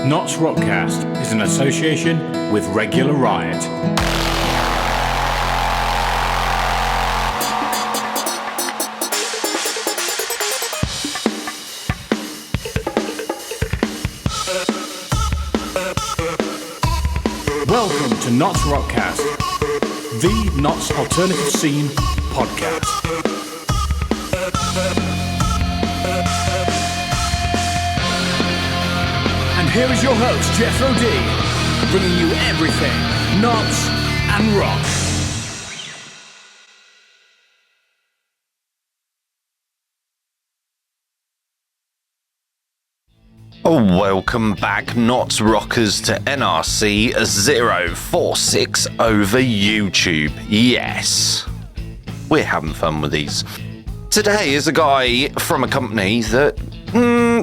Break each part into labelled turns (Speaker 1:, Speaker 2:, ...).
Speaker 1: NottsRockCast is an association with Regular Riot. Welcome to NottsRockCast, the Notts Alternative Scene podcast. And here is your host, Jethro D, bringing you everything Notts and rock.
Speaker 2: Welcome back, Notts Rockers, to NRC-046 over YouTube. Yes, we're having fun with these. Today is a guy from a company that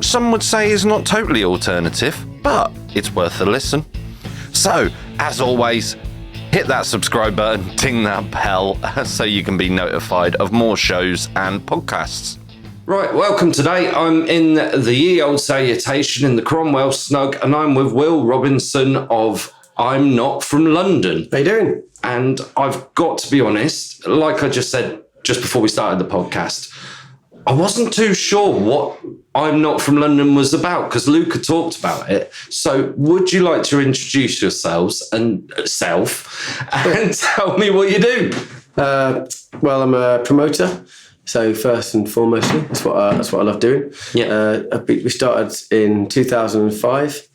Speaker 2: some would say is not totally alternative, but it's worth a listen. So, as always, hit that subscribe button, ding that bell, so you can be notified of more shows and podcasts.
Speaker 3: Right, welcome today. I'm in the ye old salutation in the Cromwell Snug, and I'm with Will Robinson of I'm Not From London.
Speaker 4: How you doing?
Speaker 3: And I've got to be honest, like I just said just before we started the podcast, I wasn't too sure what I'm Not From London was about, because Luca talked about it. So would you like to introduce yourselves and tell me what you do?
Speaker 4: Well, I'm a promoter. So first and foremost, that's what I love doing.
Speaker 3: Yeah.
Speaker 4: We started in 2005.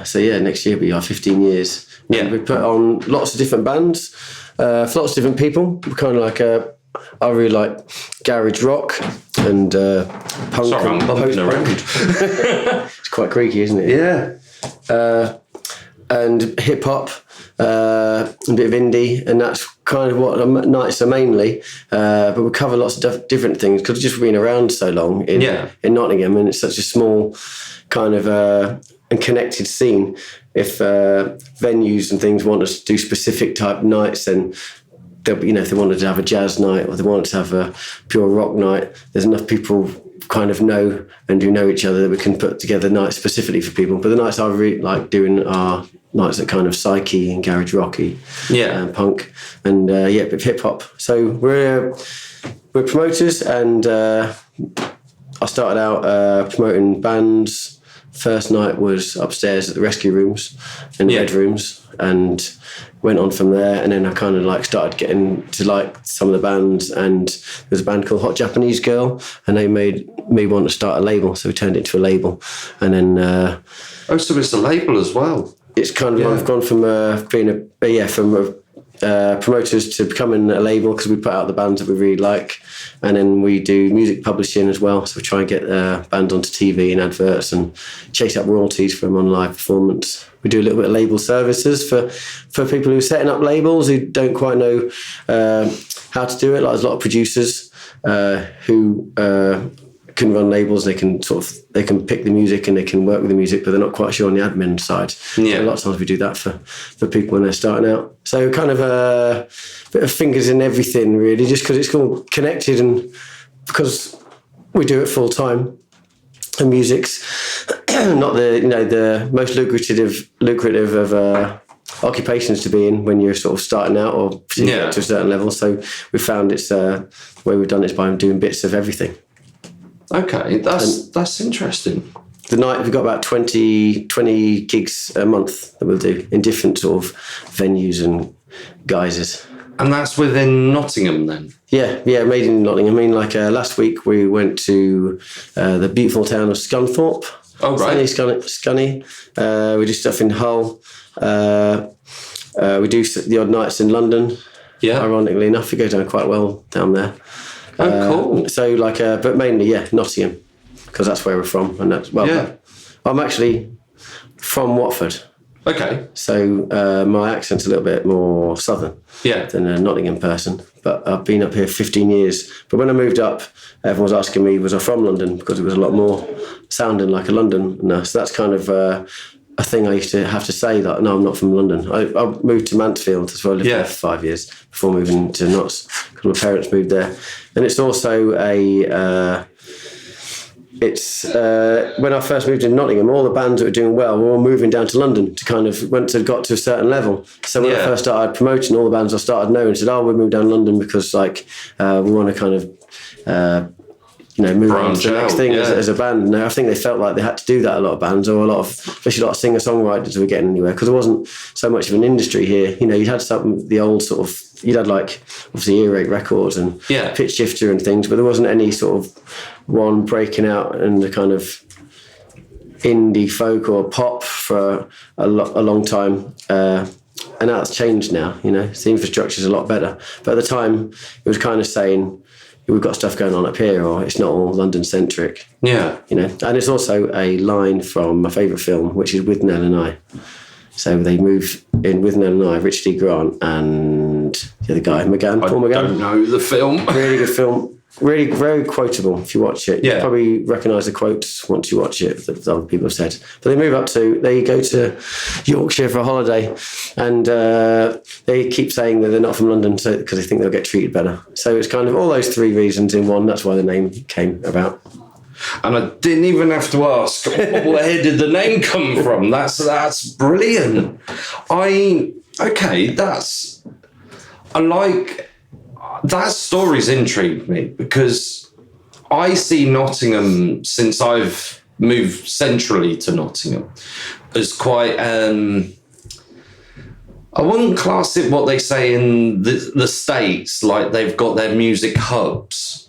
Speaker 4: So yeah, next year will be our 15 years.
Speaker 3: Yeah.
Speaker 4: And we put on lots of different bands for lots of different people. We're kind of like I really like garage rock and punk.
Speaker 3: Sorry, I'm bumping around.
Speaker 4: It's quite creaky, isn't it?
Speaker 3: Yeah.
Speaker 4: And hip hop, a bit of indie, and that's kind of what nights are mainly. But we cover lots of different things because we've just been around so long in Nottingham, and it's such a small kind of and connected scene. If venues and things want us to do specific type nights, then if they wanted to have a jazz night or they wanted to have a pure rock night, there's enough people kind of know and do know each other that we can put together nights specifically for people. But the nights I really like doing are nights that kind of psyche and garage rocky, punk, and a bit of hip hop. So we're promoters, and I started out promoting bands. First night was upstairs at the rescue rooms in the bedrooms, and went on from there. And then I kind of started getting to like some of the bands, and there was a band called Hot Japanese Girl, and they made me want to start a label, so we turned it into a label. And then
Speaker 3: so it's a label as well.
Speaker 4: It's kind of I've gone from being promoters to becoming a label, because we put out the bands that we really like, and then we do music publishing as well. So we try and get bands onto TV and adverts and chase up royalties from on live performance. We do a little bit of label services for people who are setting up labels who don't quite know how to do it. Like there's a lot of producers who can run labels. They can pick the music and they can work with the music, but they're not quite sure on the admin side. Yeah. So a lot of times we do that for people when they're starting out. So kind of a bit of fingers in everything, really, just because it's all connected, and because we do it full time. And music's not the most lucrative of occupations to be in when you're sort of starting out or to a certain level. So we found it's the way we've done it is by doing bits of everything.
Speaker 3: Okay, that's interesting.
Speaker 4: The night we've got about 20 gigs a month that we'll do in different sort of venues and guises.
Speaker 3: And that's within Nottingham then? Yeah,
Speaker 4: made in Nottingham. I mean, last week we went to the beautiful town of Scunthorpe.
Speaker 3: Oh, right.
Speaker 4: Scunny. We do stuff in Hull. We do the odd nights in London. Yeah. Ironically enough, it goes down quite well down there.
Speaker 3: Oh, cool.
Speaker 4: So but mainly, Nottingham, because that's where we're from. And that's, I'm actually from Watford.
Speaker 3: Okay.
Speaker 4: So my accent's a little bit more southern than a Nottingham person. But I've been up here 15 years. But when I moved up, everyone was asking me, was I from London? Because it was a lot more sounding like a Londoner. So that's kind of a thing I used to have to say, that no, I'm not from London. I moved to Mansfield as well. I lived there for 5 years before moving to Notts, because my parents moved there. And it's also it's when I first moved to Nottingham, all the bands that were doing well were all moving down to London to kind of got to a certain level. So when I first started promoting, all the bands I started knowing said, "Oh, we moved down to London because like we want to kind of move on to the next thing as a band." And I think they felt like they had to do that. A lot of bands, or especially a lot of singer-songwriters were getting anywhere because there wasn't so much of an industry here. You know, you had the old sort of. You'd had like obviously Earache Records and Pitch Shifter and things, but there wasn't any sort of one breaking out in the kind of indie folk or pop for a long time. And that's changed now, you know, the infrastructure's a lot better. But at the time, it was kind of saying, we've got stuff going on up here, or it's not all London-centric. Yeah. You know, and it's also a line from my favourite film, which is With Nell and I. So they moved in With Nell and I, Richard E. Grant and the other guy, Paul McGann. I don't
Speaker 3: know the film.
Speaker 4: Really good film. Really very quotable if you watch it. You probably recognise the quotes once you watch it that other people have said. But they go to Yorkshire for a holiday, and they keep saying that they're not from London because they think they'll get treated better. So it's kind of all those three reasons in one. That's why the name came about.
Speaker 3: And I didn't even have to ask, where did the name come from? That's brilliant. That story's intrigued me because I see Nottingham, since I've moved centrally to Nottingham, as quite, I wouldn't class it what they say in the States, like they've got their music hubs.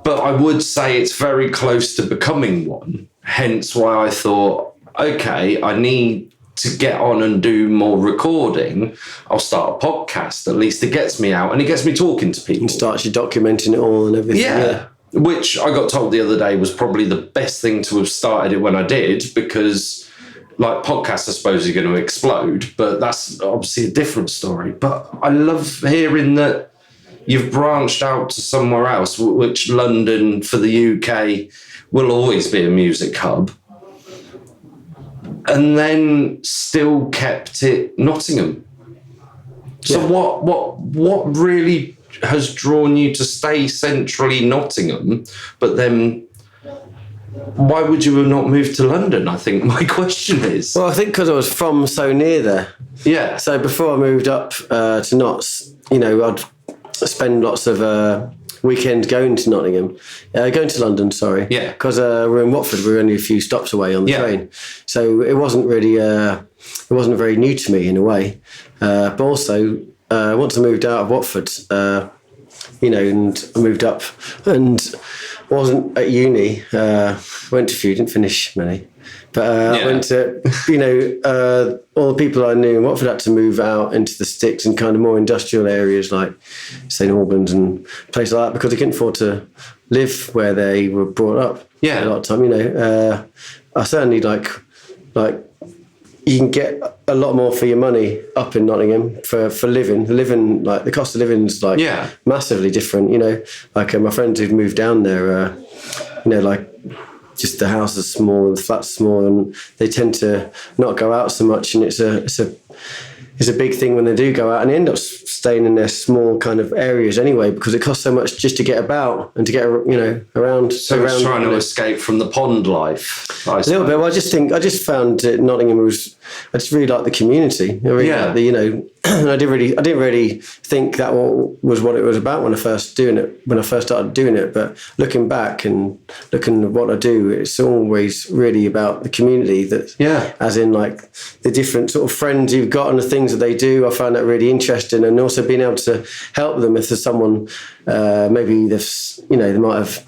Speaker 3: But I would say it's very close to becoming one. Hence why I thought, okay, I need to get on and do more recording. I'll start a podcast. At least it gets me out and it gets me talking to people.
Speaker 4: And starts you documenting it all and everything.
Speaker 3: Yeah. Which I got told the other day was probably the best thing to have started it when I did, because like podcasts, I suppose, are going to explode, but that's obviously a different story. But I love hearing that you've branched out to somewhere else, which London for the UK will always be a music hub, and then still kept it Nottingham. So what really has drawn you to stay centrally Nottingham, but then why would you have not moved to London? I think my question is.
Speaker 4: Well, I think because I was from so near there.
Speaker 3: Yeah.
Speaker 4: So before I moved up to Notts, you know, I'd spend lots of weekends going to London, sorry.
Speaker 3: Yeah.
Speaker 4: Because we're in Watford, we're only a few stops away on the train. So it wasn't really, it wasn't very new to me in a way. But also, once I moved out of Watford, you know, and I moved up and wasn't at uni, went to a few, didn't finish many. But I went to, you know, all the people I knew in Watford had to move out into the sticks and kind of more industrial areas like St Albans and places like that, because they couldn't afford to live where they were brought up.
Speaker 3: Yeah.
Speaker 4: A lot of time, you know. I certainly like you can get a lot more for your money up in Nottingham for living. Living, like the cost of living is like massively different, you know. Like my friends who've moved down there, you know, like just the house is small, the flat's small, and they tend to not go out so much. And it's a big thing when they do go out, and they end up staying in their small kind of areas anyway, because it costs so much just to get about and to get, you know, around.
Speaker 3: So it's trying to escape from the pond life. A
Speaker 4: little bit. Well, I just found Nottingham I just really liked the community. I really liked the, you know, I didn't really think that was what it was about when I first started doing it. But looking back and looking at what I do, it's always really about the community. As in like the different sort of friends you've got and the things that they do. I found that really interesting, and also being able to help them if there's someone maybe they might have.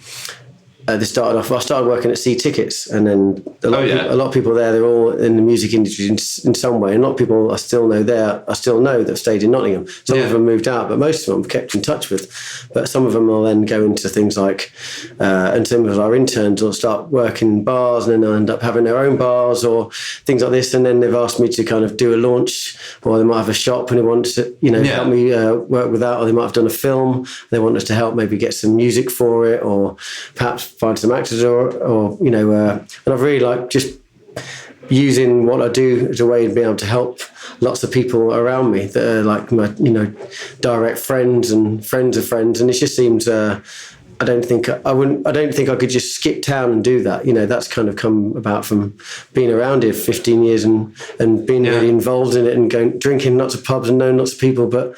Speaker 4: I started working at C Tickets, and then a lot of people there, they're all in the music industry in some way. And a lot of people I still know that have stayed in Nottingham. Some of them moved out, but most of them I've kept in touch with. But some of them will then go into things like, and some of our interns will start working bars, and then they'll end up having their own bars or things like this. And then they've asked me to kind of do a launch, or they might have a shop and they want to, you know, help me work with that, or they might have done a film. They want us to help maybe get some music for it, or perhaps find some actors or you know, and I've really liked just using what I do as a way of being able to help lots of people around me that are like my, you know, direct friends and friends of friends, and it just seems I don't think I could just skip town and do that. That's kind of come about from being around here for 15 years and being really involved in it and drinking lots of pubs and knowing lots of people. But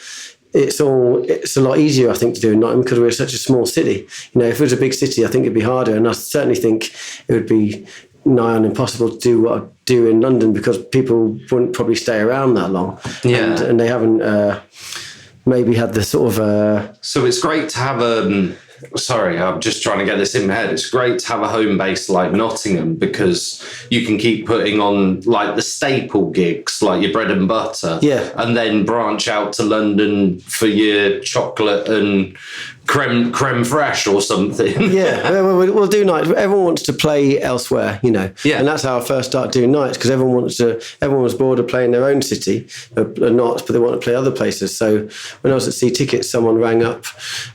Speaker 4: it's a lot easier, I think, to do in Nottingham because we're such a small city. If it was a big city, I think it'd be harder. And I certainly think it would be nigh on impossible to do what I do in London because people wouldn't probably stay around that long. Yeah. And they haven't maybe had the sort of...
Speaker 3: So it's great to have sorry, I'm just trying to get this in my head. It's great to have a home base like Nottingham because you can keep putting on like the staple gigs, like your bread and butter, and then branch out to London for your chocolate and creme fraiche or something.
Speaker 4: We'll do nights. Everyone wants to play elsewhere, and that's how I first started doing nights because everyone was bored of playing their own city, Notts, but they want to play other places. So when I was at C Tickets, someone rang up,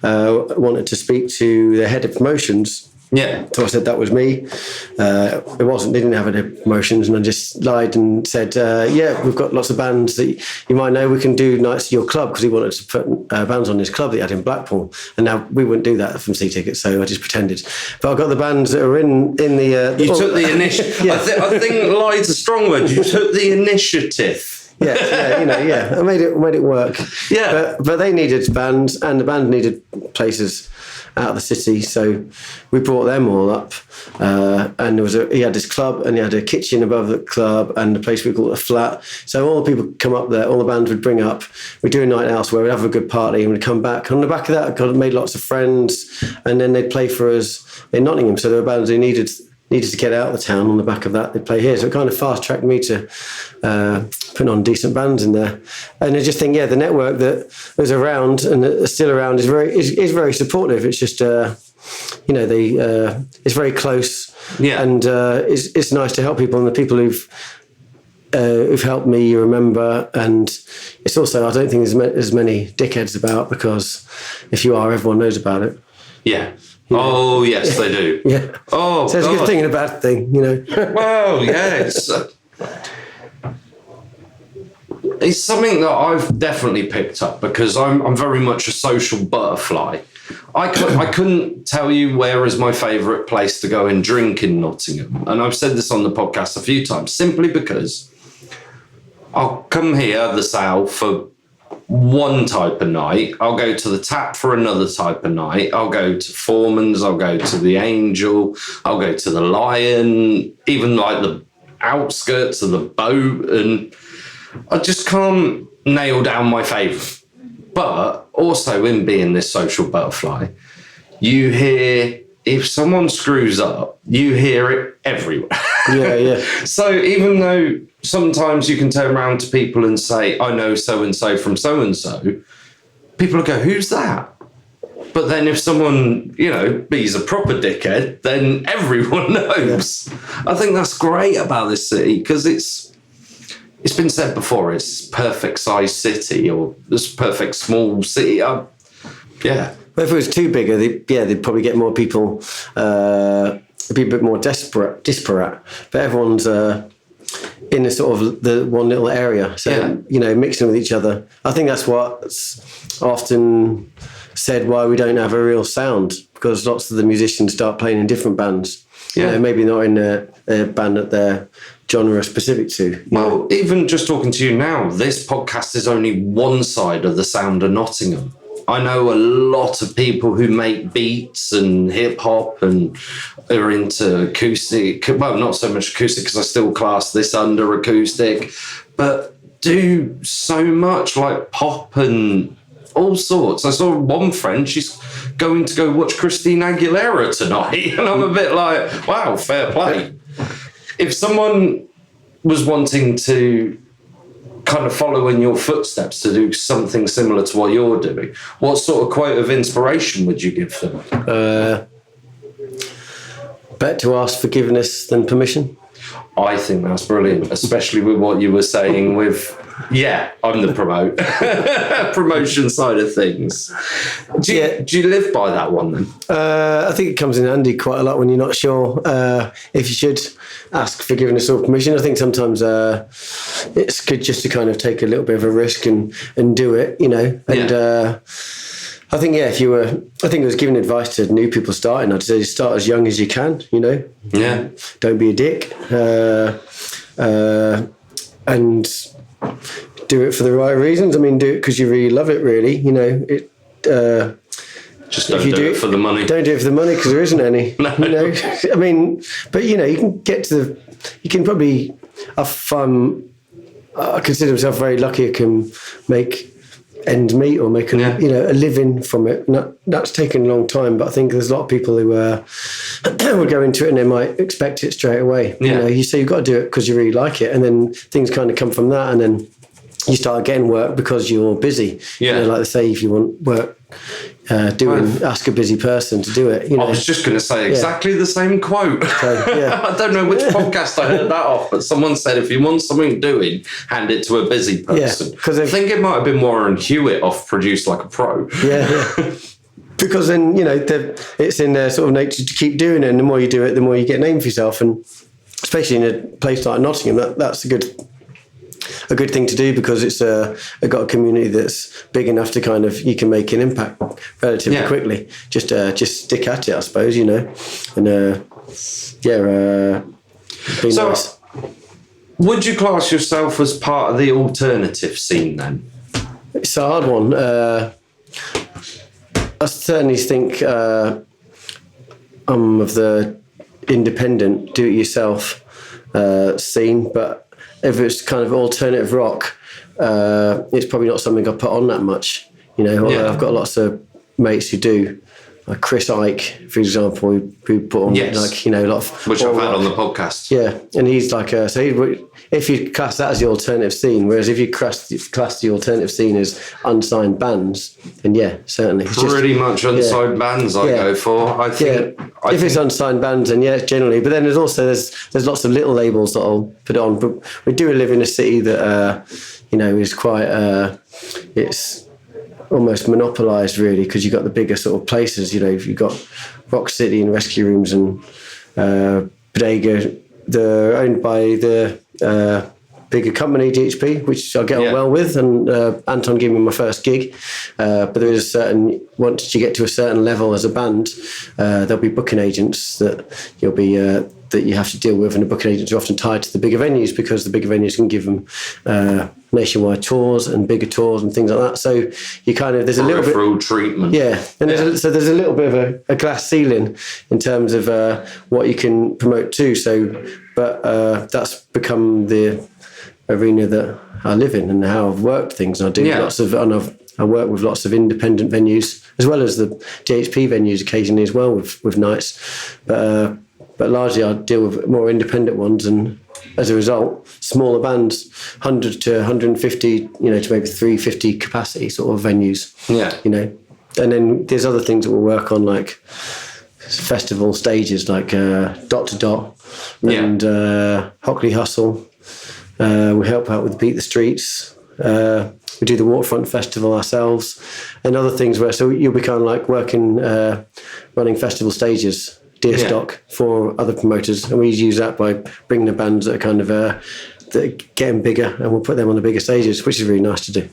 Speaker 4: wanted to speak to the head of promotions. So I said that was me. It wasn't. They didn't have any promotions, and I just lied and said, we've got lots of bands that you might know. We can do nights at your club because he wanted to put bands on his club that he had in Blackpool, and now we wouldn't do that from C Tickets, so I just pretended. But I got the bands that are in the.
Speaker 3: You took the initiative. I think lie's a strong word. You took the initiative.
Speaker 4: I made it work. But they needed bands, and the band needed places out of the city, so we brought them all up. And he had this club, and he had a kitchen above the club, and a place we called a flat. So all the people come up there, all the bands would bring up. We'd do a night elsewhere, we'd have a good party, and we'd come back. On the back of that, I made lots of friends, and then they'd play for us in Nottingham. So there were bands who needed to get out of the town. On the back of that, they'd play here. So it kind of fast-tracked me to putting on decent bands in there. And I just think, the network that was around and that's still around is very supportive. It's just, it's very close. And it's nice to help people. And the people who've helped me, you remember. And it's also, I don't think there's many dickheads about because if you are, everyone knows about it.
Speaker 3: Yeah. Oh, yes, they do. Oh,
Speaker 4: so it's a good thing and a bad thing,
Speaker 3: Well, it's something that I've definitely picked up because I'm very much a social butterfly. I couldn't tell you where is my favourite place to go and drink in Nottingham. And I've said this on the podcast a few times, simply because I'll come here, the South, for one type of night. I'll go to the Tap for another type of night. I'll go to Foreman's. I'll go to the Angel. I'll go to the Lion, even like the outskirts of the Boat. And I just can't nail down my favourite. But also in being this social butterfly, you hear, if someone screws up, you hear it everywhere. So even though sometimes you can turn around to people and say, I know so-and-so from so-and-so, people will go, who's that? But then if someone, he's a proper dickhead, then everyone knows. I think that's great about this city because it's been said before, it's perfect size city or this perfect small city. Well, if it was too big, they'd probably get more people, it'd be a bit more disparate. But everyone's in the sort of the one little area, so mixing with each other. I think that's what's often said why we don't have a real sound, because lots of the musicians start playing in different bands. Maybe not in a band that they're genre specific to. Well, even just talking to you now, this podcast is only one side of the sound of Nottingham. I know a lot of people who make beats and hip hop and are into acoustic. Well, not so much acoustic because I still class this under acoustic, but do so much like pop and all sorts. I saw one friend, she's going to go watch Christina Aguilera tonight, and I'm a bit like, wow, fair play. If someone was wanting to kind of follow in your footsteps to do something similar to what you're doing, what sort of quote of inspiration would you give them?
Speaker 4: Better to ask forgiveness than permission.
Speaker 3: I think that's brilliant, especially with what you were saying with, I'm the promotion side of things. Do you live by that one then?
Speaker 4: I think it comes in handy quite a lot when you're not sure if you should ask forgiveness or permission. I think sometimes it's good just to kind of take a little bit of a risk and do it, and I think I think it was giving advice to new people starting. I'd say start as young as you can.
Speaker 3: Yeah.
Speaker 4: Don't be a dick, and do it for the right reasons. I mean, do it because you really love it. Really,
Speaker 3: Just don't do it for the money.
Speaker 4: Don't do it for the money because there isn't any.
Speaker 3: No.
Speaker 4: I mean, but you can get to you can probably. I consider myself very lucky. I can make ends meet or make a living from it. That's taken a long time, but I think there's a lot of people who would go into it and they might expect it straight away.
Speaker 3: Yeah.
Speaker 4: You say you've got to do it because you really like it, and then things kind of come from that, and then you start getting work because you're busy.
Speaker 3: Yeah.
Speaker 4: Like they say, if you want work ask a busy person to do it.
Speaker 3: I was just going to say exactly the same quote. I don't know which podcast I heard that off, but someone said if you want something doing, hand it to a busy person.
Speaker 4: Because
Speaker 3: I think it might have been Warren Hewitt off Produced Like a Pro.
Speaker 4: Yeah. Because then it's in their sort of nature to keep doing it, and the more you do it, the more you get a name for yourself, and especially in a place like Nottingham, that's a good thing to do because it's got a community that's big enough to kind of you can make an impact relatively quickly. Just stick at it, I suppose, and be nice.
Speaker 3: Would you class yourself as part of the alternative scene then?
Speaker 4: It's a hard one. I certainly think I'm of the independent, do-it-yourself scene, but if it's kind of alternative rock, it's probably not something I put on that much. Although I've got lots of mates who do. Like Chris Ike, for example, who put on a lot of...
Speaker 3: Which I've had on the podcast.
Speaker 4: Yeah, and he's like... if you class that as the alternative scene, whereas if you class the alternative scene as unsigned bands, then certainly. It's
Speaker 3: pretty much unsigned bands I go for. I think...
Speaker 4: If it's unsigned bands, then generally. But then there's lots of little labels that I'll put it on. But we do live in a city that, is quite... it's almost monopolised, really, because you've got the bigger sort of places. You've got Rock City and Rescue Rooms and Bodega. They're owned by the bigger company, GHP, which I get on well with, and Anton gave me my first gig. But there is once you get to a certain level as a band, there'll be booking agents that that you have to deal with, and the booking agents are often tied to the bigger venues because the bigger venues can give them nationwide tours and bigger tours and things like that. So you there's a little bit
Speaker 3: peripheral treatment.
Speaker 4: Yeah, and there's a little bit of a glass ceiling in terms of what you can promote too. So, but that's become the arena that I live in and how I've worked things. And I do I work with lots of independent venues as well as the GHP venues occasionally as well with nights. But largely I deal with more independent ones, and as a result, smaller bands, 100 to 150, to maybe 350 capacity sort of venues. Yeah. And then there's other things that we'll work on, like festival stages, like Dot to Dot and Hockley Hustle. We help out with Beat the Streets. We do the Waterfront Festival ourselves, and other things so you'll be kind of like working, running festival stages, deer stock for other promoters, and we use that by bringing the bands that are kind of that are getting bigger, and we'll put them on the bigger stages, which is really nice to do.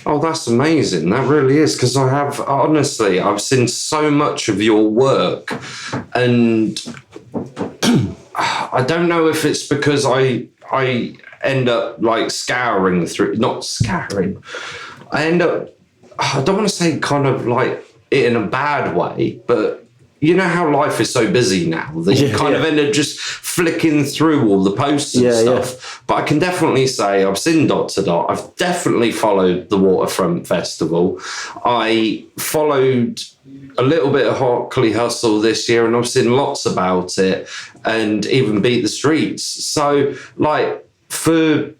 Speaker 3: Oh, that's amazing. That really is, because I've seen so much of your work, and I don't know if it's because I end up like scouring through, not scouring. I don't want to say kind of like it in a bad way, but you know how life is so busy now that you kind of end up just flicking through all the posts and stuff. Yeah. But I can definitely say I've seen Dot to Dot. I've definitely followed the Waterfront Festival. I followed a little bit of Hockley Hustle this year, and I've seen lots about it, and even Beat the Streets. So, like, for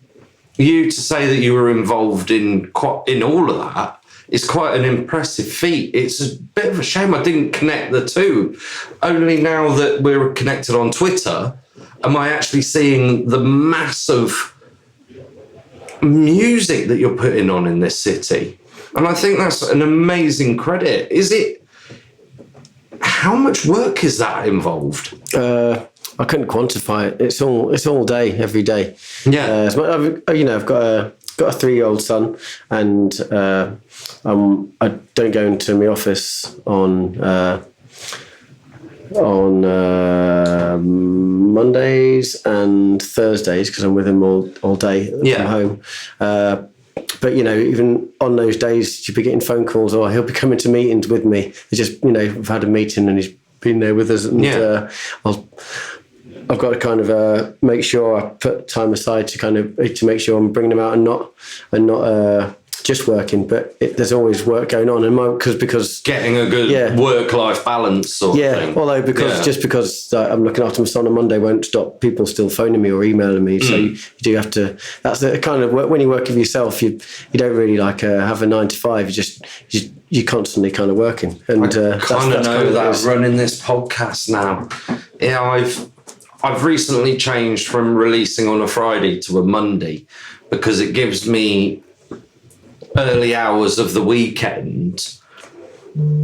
Speaker 3: you to say that you were involved in all of that, it's quite an impressive feat. It's a bit of a shame I didn't connect the two. Only now that we're connected on Twitter, am I actually seeing the massive music that you're putting on in this city. And I think that's an amazing credit. How much work is that involved?
Speaker 4: I couldn't quantify it. It's all day, every day.
Speaker 3: Yeah.
Speaker 4: I've got got a 3-year-old son, and I don't go into my office on Mondays and Thursdays because I'm with him all day from home. But, even on those days, you'll be getting phone calls or he'll be coming to meetings with me. It's just, we've had a meeting and he's been there with us. And I've got to kind of make sure I put time aside to make sure I'm bringing them out and not just working, but there's always work going on, and because
Speaker 3: getting a good work-life balance sort of thing.
Speaker 4: Although just because I'm looking after my son on Monday won't stop people still phoning me or emailing me. So you do have to. That's the kind of work when you work with yourself. You don't really have a 9 to 5. You're constantly kind of working. And
Speaker 3: I kind of know that running this podcast now. Yeah, I've recently changed from releasing on a Friday to a Monday because it gives me early hours of the weekend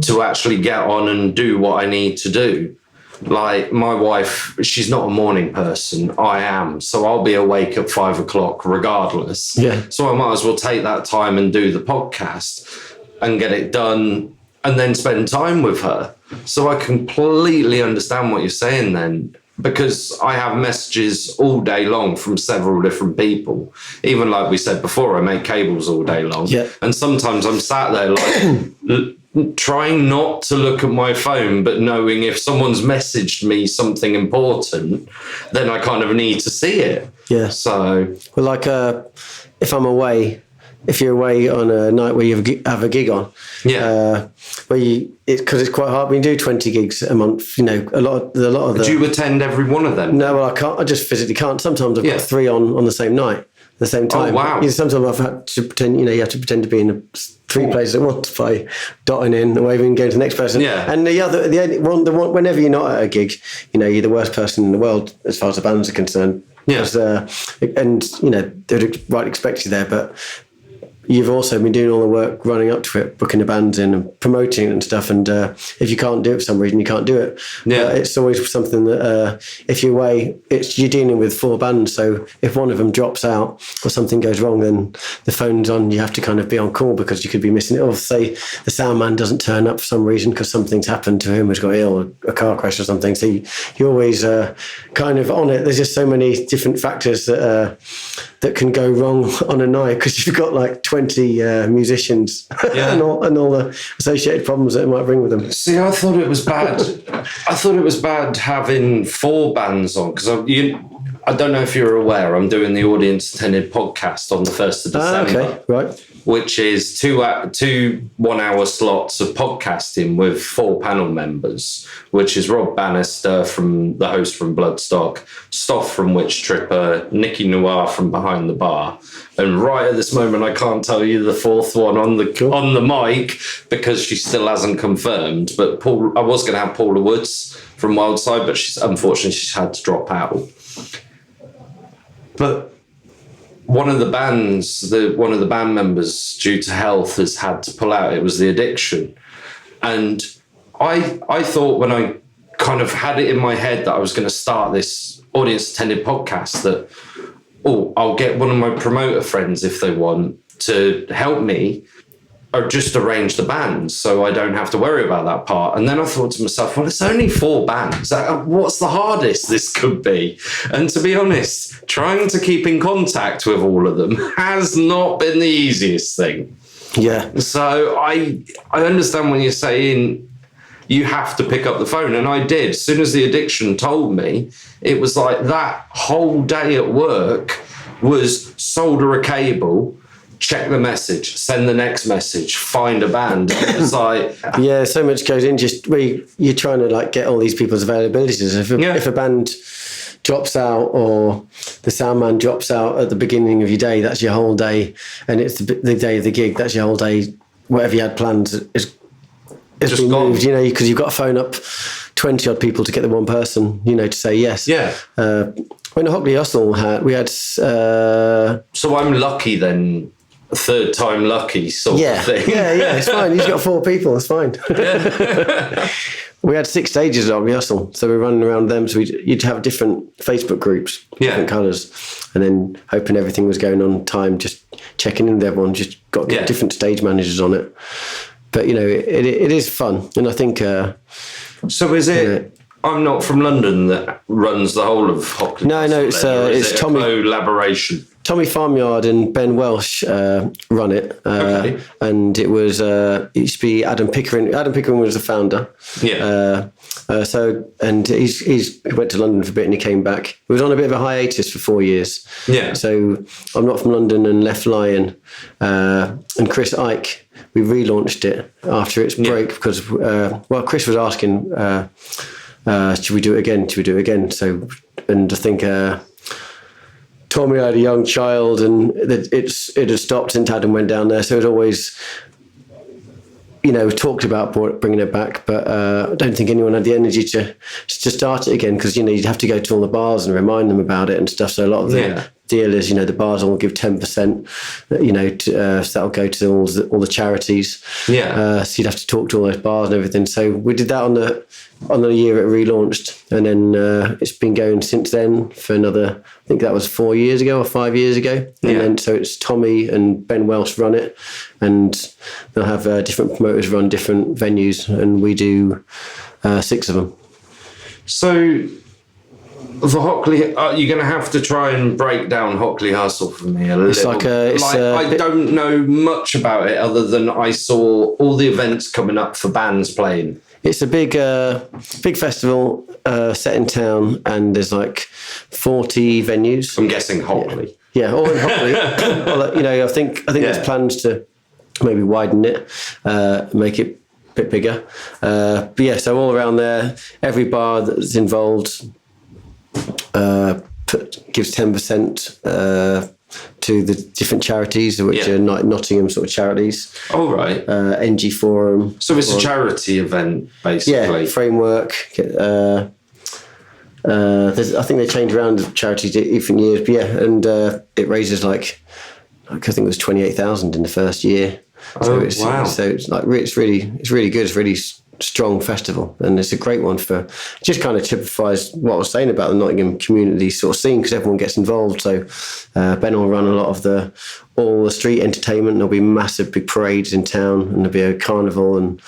Speaker 3: to actually get on and do what I need to do. Like my wife, she's not a morning person. I am. So I'll be awake at 5 o'clock regardless. Yeah. So I might as well take that time and do the podcast and get it done and then spend time with her. So I completely understand what you're saying then, because I have messages all day long from several different people. Even like we said before, I make cables all day long. Yeah. And sometimes I'm sat there like trying not to look at my phone, but knowing if someone's messaged me something important, then I kind of need to see it. Yeah. So,
Speaker 4: well, like if I'm away, if you're away on a night where you have a gig on, because it's quite hard. We do 20 gigs a month. A lot of the.
Speaker 3: Do you attend every one of them?
Speaker 4: No, well, I can't. I just physically can't. Sometimes I've got 3 on the same night, at the same time.
Speaker 3: Oh wow!
Speaker 4: Sometimes I've had to pretend. You have to pretend to be in 3 places at once by dotting in and waving and going to the next person. Yeah. And the one, whenever you're not at a gig, you're the worst person in the world as far as the bands are concerned. Yeah. They'd right expect you there, but you've also been doing all the work running up to it, booking the bands in and promoting it and stuff. And if you can't do it for some reason, you can't do it. Yeah. It's always something that if you're away, you're dealing with 4 bands. So if one of them drops out or something goes wrong, then the phone's on. You have to kind of be on call because you could be missing it. Or say the sound man doesn't turn up for some reason because something's happened to him, has got ill, or a car crash or something. So you're always kind of on it. There's just so many different factors that can go wrong on a night because you've got like 20 musicians and all the associated problems that it might bring with them.
Speaker 3: See, I thought it was bad. I thought it was bad having 4 bands on because I don't know if you're aware, I'm doing the Audience Attended podcast on the 1st of December.
Speaker 4: Okay, right.
Speaker 3: Which is two 1-hour slots of podcasting with 4 panel members, which is Rob Bannister, the host from Bloodstock, Stoff from Witch Tripper, Nikki Noir from Behind the Bar. And right at this moment, I can't tell you the 4th one on the mic because she still hasn't confirmed. But I was going to have Paula Woods from Wildside, but unfortunately she's had to drop out. But one of the band members, due to health, has had to pull out. It was the Addiction. And I thought when I kind of had it in my head that I was going to start this audience-attended podcast that, I'll get one of my promoter friends if they want to help me or just arrange the bands so I don't have to worry about that part. And then I thought to myself, well, it's only 4 bands. What's the hardest this could be? And to be honest, trying to keep in contact with all of them has not been the easiest thing.
Speaker 4: Yeah.
Speaker 3: So I understand when you're saying you have to pick up the phone. And I did. As soon as the Addiction told me, it was like that whole day at work was solder a cable, check the message, send the next message, find a band. It's like...
Speaker 4: Yeah, so much goes in. You're trying to get all these people's availabilities. If a band drops out or the sound man drops out at the beginning of your day, that's your whole day. And it's the day of the gig, that's your whole day. Whatever you had planned is just been moved, because you've got to phone up 20 odd people to get the one person, to say yes. Yeah. When Hockley Hustle we had...
Speaker 3: So I'm lucky then, 3rd time lucky sort of thing.
Speaker 4: Yeah, it's fine. You've got 4 people, it's fine. We had 6 stages of Hockley Hustle, so we were running around them. So you'd have different Facebook groups, different colours, and then hoping everything was going on time, just checking in with everyone, just got different stage managers on it. But, it is fun. And I think...
Speaker 3: so is it... I'm Not From London that runs the whole of Hockley Hustle?
Speaker 4: No, it's Tommy...
Speaker 3: collaboration?
Speaker 4: Tommy Farmyard and Ben Welsh run it, and it was it used to be Adam Pickering. Adam Pickering was the founder. Yeah. He went to London for a bit and he came back. He was on a bit of a hiatus for 4 years. Yeah. So I'm Not From London and Left Lion and Chris Ike. We relaunched it after its break because Chris was asking, should we do it again? Should we do it again? So, and I think. Tommy had a young child and it had stopped since Adam went down there. So it always, talked about bringing it back, but I don't think anyone had the energy to start it again because, you'd have to go to all the bars and remind them about it and stuff. So a lot of the dealers, the bars will give 10%, so that'll go to all the charities. Yeah. So you'd have to talk to all those bars and everything. So we did that on the year it relaunched, and then it's been going since then for another, I think that was 4 years ago or 5 years ago. And then so it's Tommy and Ben Welsh run it, and they'll have different promoters run different venues, and we do 6 of them.
Speaker 3: So the Hockley, you're going to have to try and break down Hockley Hustle for me a little. I don't know much about it other than I saw all the events coming up for bands playing.
Speaker 4: It's a big festival set in town, and there's like 40 venues.
Speaker 3: I'm guessing Hockley.
Speaker 4: Yeah, all in Hockley. Well, I think there's plans to maybe widen it, make it a bit bigger. But yeah, so all around there, every bar that's involved gives 10% to the different charities, which are Nottingham sort of charities.
Speaker 3: Oh, right.
Speaker 4: NG Forum.
Speaker 3: So it's a charity event, basically.
Speaker 4: Yeah, framework. I think they change around the charities different years, but and it raises I think it was 28,000 in the first year. So
Speaker 3: wow!
Speaker 4: So it's really good. It's really strong festival, and it's a great one for just kind of typifies what I was saying about the Nottingham community sort of scene because everyone gets involved. So Ben will run a lot of all the street entertainment. There'll be massive big parades in town, and there'll be a carnival, and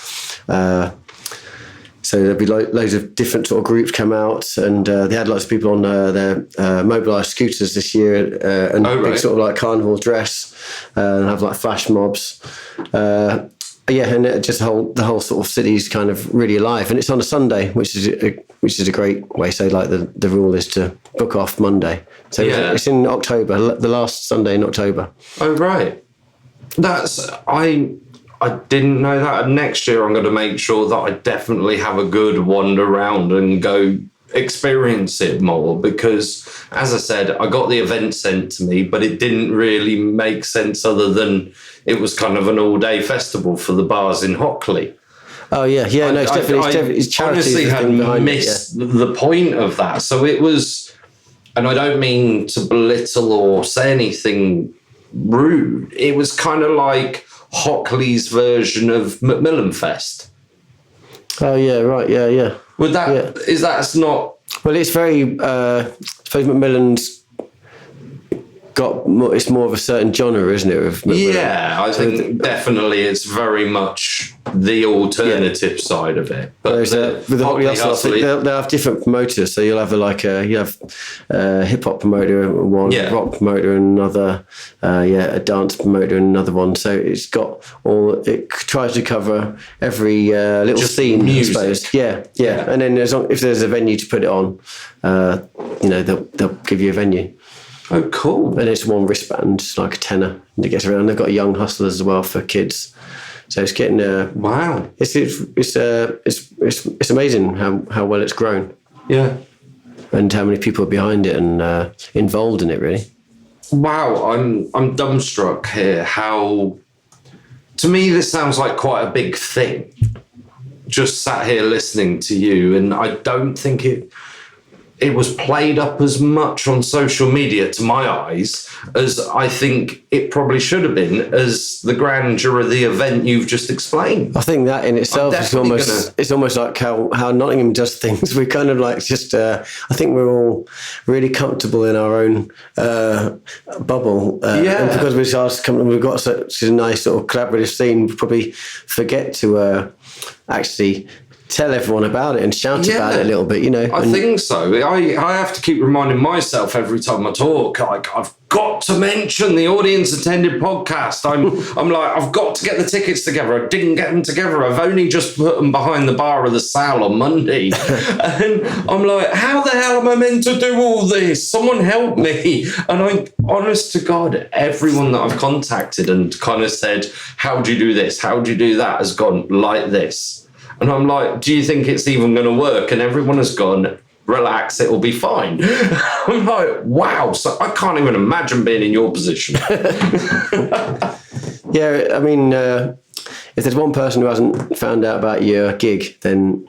Speaker 4: so there'll be loads of different sort of groups come out, and they had lots of people on their mobilised scooters this year, and big sort of carnival dress, and have flash mobs. And it just the whole sort of city's kind of really alive, and it's on a Sunday, which is a great way. So the rule is to book off Monday. So it's in October, the last Sunday in October.
Speaker 3: Oh right, I didn't know that. And next year I'm going to make sure that I definitely have a good wander around and go experience it more because, as I said, I got the event sent to me, but it didn't really make sense other than it was kind of an all-day festival for the bars in Hockley.
Speaker 4: Oh yeah, no, it's definitely it's charity.
Speaker 3: Honestly, had missed the point of that. So it was, and I don't mean to belittle or say anything rude. It was kind of like Hockley's version of Macmillan Fest.
Speaker 4: Oh yeah, right, yeah.
Speaker 3: Would that is that's not?
Speaker 4: Well, it's very. I suppose Macmillan's got more, it's more of a certain genre, isn't it?
Speaker 3: I think definitely it's very much the alternative side of it. But
Speaker 4: with the Hockley Hustle, they'll have different promoters. So you'll have a hip hop promoter and one, rock promoter and another, a dance promoter and another one. So it's got it tries to cover every little just scene, music. I suppose. Yeah. And then if there's a venue to put it on, they'll give you a venue.
Speaker 3: Oh, cool.
Speaker 4: And it's one wristband, it's like a tenner, and it gets around. They've got young hustlers as well for kids. So it's getting
Speaker 3: wow.
Speaker 4: It's amazing how well it's grown.
Speaker 3: Yeah.
Speaker 4: And how many people are behind it and involved in it, really.
Speaker 3: Wow, I'm dumbstruck here. How, to me, this sounds like quite a big thing. Just sat here listening to you, and I don't think it. it was played up as much on social media, to my eyes, as I think it probably should have been, as the grandeur of the event you've just explained.
Speaker 4: I think that in itself is it's almost like how Nottingham does things. We kind of like just, I think we're all really comfortable in our own bubble. And because we've got such a nice sort of collaborative scene, we probably forget to actually tell everyone about it and shout about it a little bit,
Speaker 3: I think so. I have to keep reminding myself every time I talk, like, I've got to mention the audience attended podcast. I'm like, I've got to get the tickets together. I didn't get them together. I've only just put them behind the bar of the Sal on Monday. And I'm like, how the hell am I meant to do all this? Someone help me. And I, honest to God, everyone that I've contacted and kind of said, how do you do this? How do you do that? Has gone like this. And I'm like, do you think it's even going to work? And everyone has gone, relax, it'll be fine. I'm like, wow. So I can't even imagine being in your position.
Speaker 4: Yeah, I mean, if there's one person who hasn't found out about your gig, then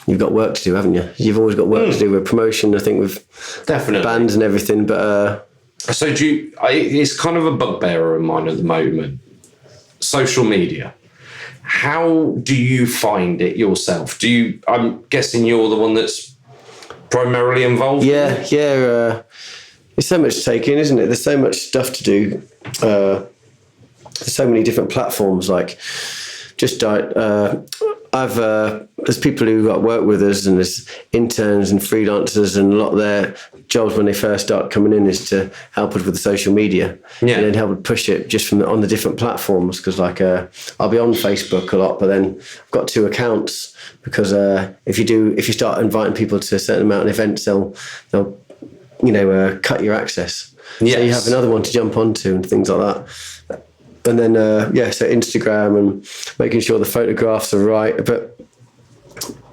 Speaker 4: you've got work to do, haven't you? You've always got work to do with promotion, I think, with
Speaker 3: definitely
Speaker 4: bands and everything. But
Speaker 3: so it's kind of a bugbear of mine at the moment. Social media. How do you find it yourself? I'm guessing you're the one that's primarily involved?
Speaker 4: Yeah. There's so much to take in, isn't it? There's so much stuff to do. There's so many different platforms. Like, just there's people who work with us, and there's interns and freelancers, and a lot of their jobs when they first start coming in is to help us with the social media, and then help push it just on the different platforms. Because I'll be on Facebook a lot, but then I've got 2 accounts because if you start inviting people to a certain amount of events, they'll cut your access. Yes. So you have another one to jump onto and things like that. And then, so Instagram and making sure the photographs are right. But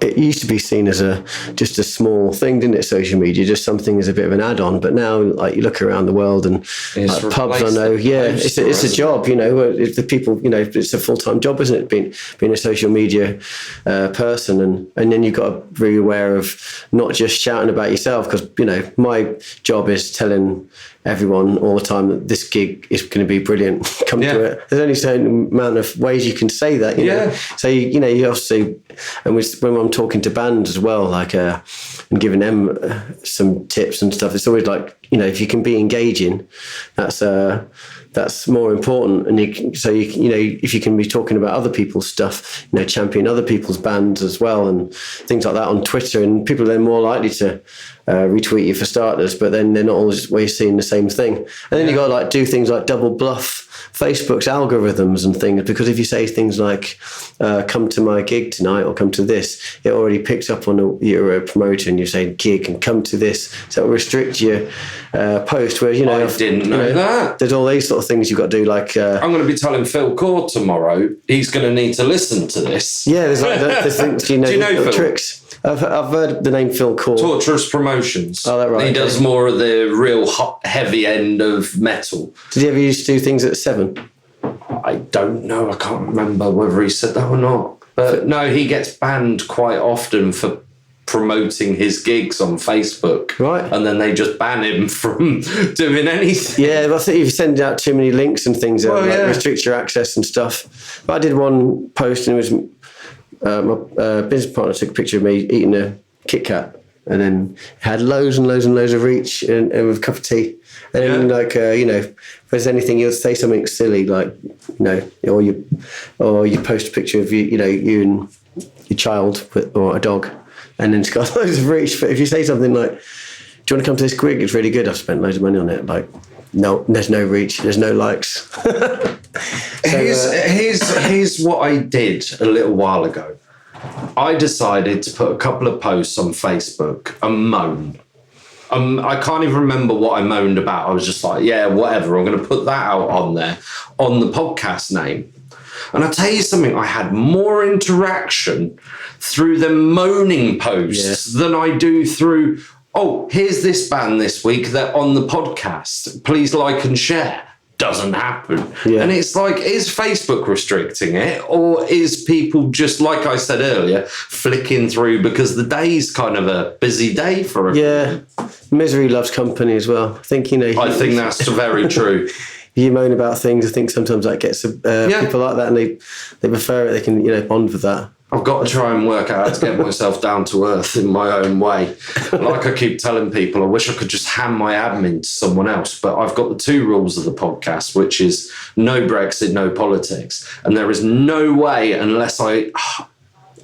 Speaker 4: it used to be seen as just a small thing, didn't it? Social media, just something as a bit of an add-on. But now, like, you look around the world and like, pubs, I know, it's a job. If the people, it's a full-time job, isn't it? Being a social media person, and then you've got to be aware of not just shouting about yourself, because my job is telling everyone all the time that this gig is going to be brilliant. Come to it. There's only a certain amount of ways you can say that, you know. So you also, and when I'm talking to bands as well, like and giving them some tips and stuff, it's always like, if you can be engaging, that's more important. And if you can be talking about other people's stuff, champion other people's bands as well, and things like that on Twitter, and people are then more likely to retweet you for starters, but then they're not always seeing the same thing. And then you got to do things like double bluff Facebook's algorithms and things, because if you say things like come to my gig tonight or come to this, it already picks up on you're a promoter and you say gig and come to this, so it'll restrict your post. Where I
Speaker 3: didn't know that.
Speaker 4: There's all these sort of things you've got to do, like
Speaker 3: I'm going to be telling Phil Cord tomorrow he's going to need to listen to this.
Speaker 4: Yeah, there's like the things, do you know Phil? Tricks. I've heard the name Phil Cord.
Speaker 3: Torturous Promotions.
Speaker 4: Oh, that right.
Speaker 3: He does more of the real heavy end of metal.
Speaker 4: Did he ever used to do things at 7?
Speaker 3: I don't know. I can't remember whether he said that or not. But no, he gets banned quite often for promoting his gigs on Facebook.
Speaker 4: Right.
Speaker 3: And then they just ban him from doing anything.
Speaker 4: Yeah, but I think if you send out too many links and things, restrict your access and stuff. But I did one post, and it was my business partner took a picture of me eating a Kit Kat, and then it had loads and loads and loads of reach, and with a cup of tea. And then, if there's anything, you'll say something silly, like, or you post a picture of you and your child or a dog, and then it's got loads of reach. But if you say something like, "Do you want to come to this gig? It's really good. I've spent loads of money on it." Like, no, there's no reach. There's no likes.
Speaker 3: Here's what I did a little while ago. I decided to put a couple of posts on Facebook and moan. I can't even remember what I moaned about. I was just like, yeah, whatever. I'm going to put that out on there on the podcast name. And I'll tell you something, I had more interaction through the moaning posts than I do through, here's this band this week. They're on the podcast. Please like and share. doesn't happen.
Speaker 4: Yeah.
Speaker 3: And it's like, is Facebook restricting it, or is people just, like I said earlier, flicking through because the day's kind of a busy day for everyone?
Speaker 4: Yeah, misery loves company as well. I think,
Speaker 3: I think that's very true.
Speaker 4: You moan about things, I think sometimes that gets people like that, and they prefer it. They can bond with that.
Speaker 3: I've got to try and work out how to get myself down to earth in my own way. Like I keep telling people, I wish I could just hand my admin to someone else, but I've got the 2 rules of the podcast, which is no Brexit, no politics. And there is no way, unless I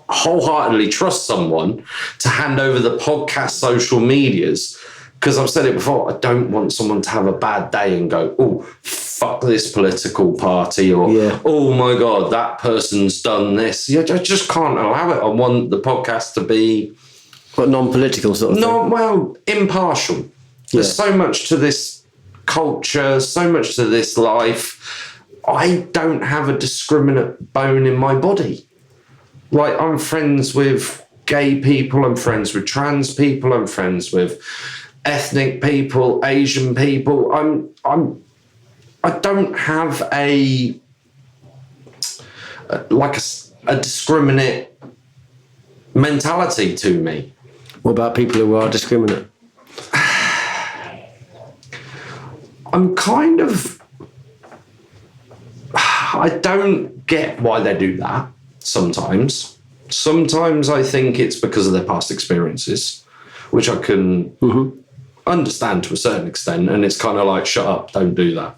Speaker 3: wholeheartedly trust someone, to hand over the podcast social medias. Because I've said it before, I don't want someone to have a bad day and go, oh, fuck this political party, or, oh my God, that person's done this. I just can't allow it. I want the podcast to be...
Speaker 4: What, non-political sort of thing?
Speaker 3: Well, impartial. There's so much to this culture, so much to this life. I don't have a discriminate bone in my body. Like, I'm friends with gay people, I'm friends with trans people, I'm friends with ethnic people, Asian people. I don't have a discriminate mentality to me.
Speaker 4: What about people who are discriminate?
Speaker 3: I'm kind of... I don't get why they do that sometimes. Sometimes I think it's because of their past experiences, which I can understand to a certain extent, and it's kind of like, shut up, don't do that.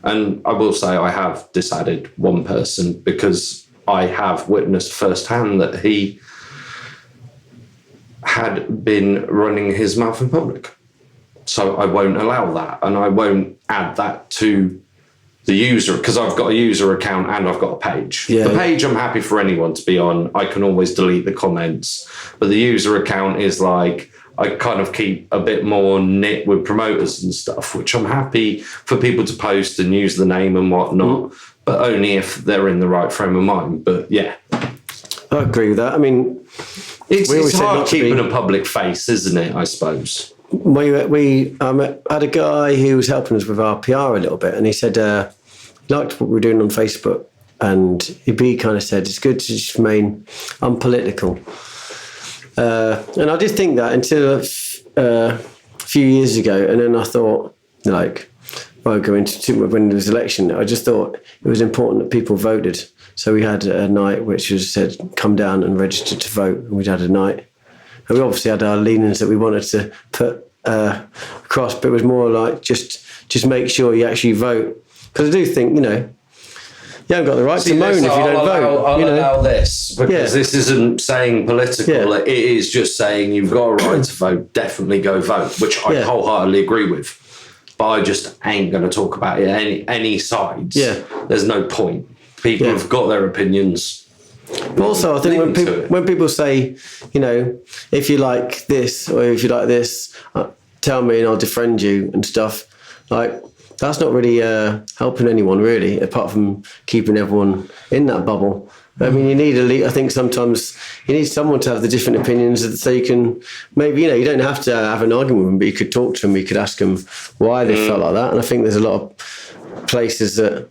Speaker 3: And I will say I have disadded one person because I have witnessed firsthand that he had been running his mouth in public. So I won't allow that, and I won't add that to the user, because I've got a user account and I've got a page. The page I'm happy for anyone to be on. I can always delete the comments. But the user account is like, I kind of keep a bit more knit with promoters and stuff, which I'm happy for people to post and use the name and whatnot, but only if they're in the right frame of mind. But yeah.
Speaker 4: I agree with that. I mean,
Speaker 3: it's hard keeping a public face, isn't it, I suppose?
Speaker 4: We had a guy who was helping us with our PR a little bit, and he said he liked what we were doing on Facebook, and he kind of said it's good to just remain unpolitical. And I did think that until a few years ago, and then I thought, like, when there was election, I just thought it was important that people voted. So we had a night which was said, come down and register to vote, and we'd had a night. And we obviously had our leanings that we wanted to put across, but it was more like just make sure you actually vote. Because I do think, you haven't got the right to moan if you don't vote.
Speaker 3: I'll allow this, because this isn't saying political. Yeah. It is just saying you've got a right to vote. Definitely go vote, which I wholeheartedly agree with. But I just ain't going to talk about it any sides. Yeah. There's no point. People have got their opinions.
Speaker 4: But also, I think when people say, if you like this or if you like this, tell me and I'll defriend you and stuff, like, that's not really helping anyone, really, apart from keeping everyone in that bubble. I mean, you need I think sometimes you need someone to have the different opinions, so you can maybe, you don't have to have an argument with them, but you could talk to them, you could ask them why they felt like that. And I think there's a lot of places that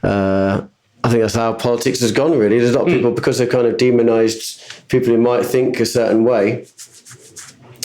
Speaker 4: I think that's how politics has gone, really. There's a lot of people, because they've kind of demonised people who might think a certain way,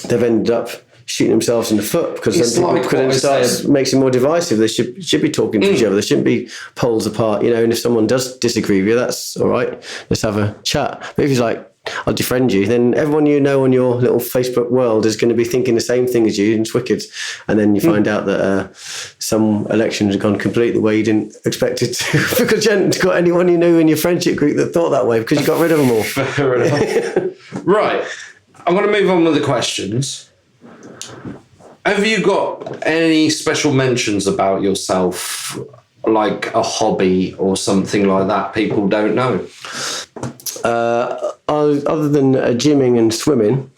Speaker 4: they've ended up shooting themselves in the foot, because it makes it more divisive. They should be talking to each other. There shouldn't be poles apart, and if someone does disagree with you, that's all right. Let's have a chat. But if he's like, I'll defriend you, then everyone on your little Facebook world is going to be thinking the same thing as you, and it's wicked. And then you find out that some elections have gone completely the way you didn't expect it to, because you hadn't got anyone you knew in your friendship group that thought that way, because you got rid of them all.
Speaker 3: Fair enough. Right. I'm going to move on with the questions. Have you got any special mentions about yourself, like a hobby or something like that people don't know?
Speaker 4: Other than gymming and swimming,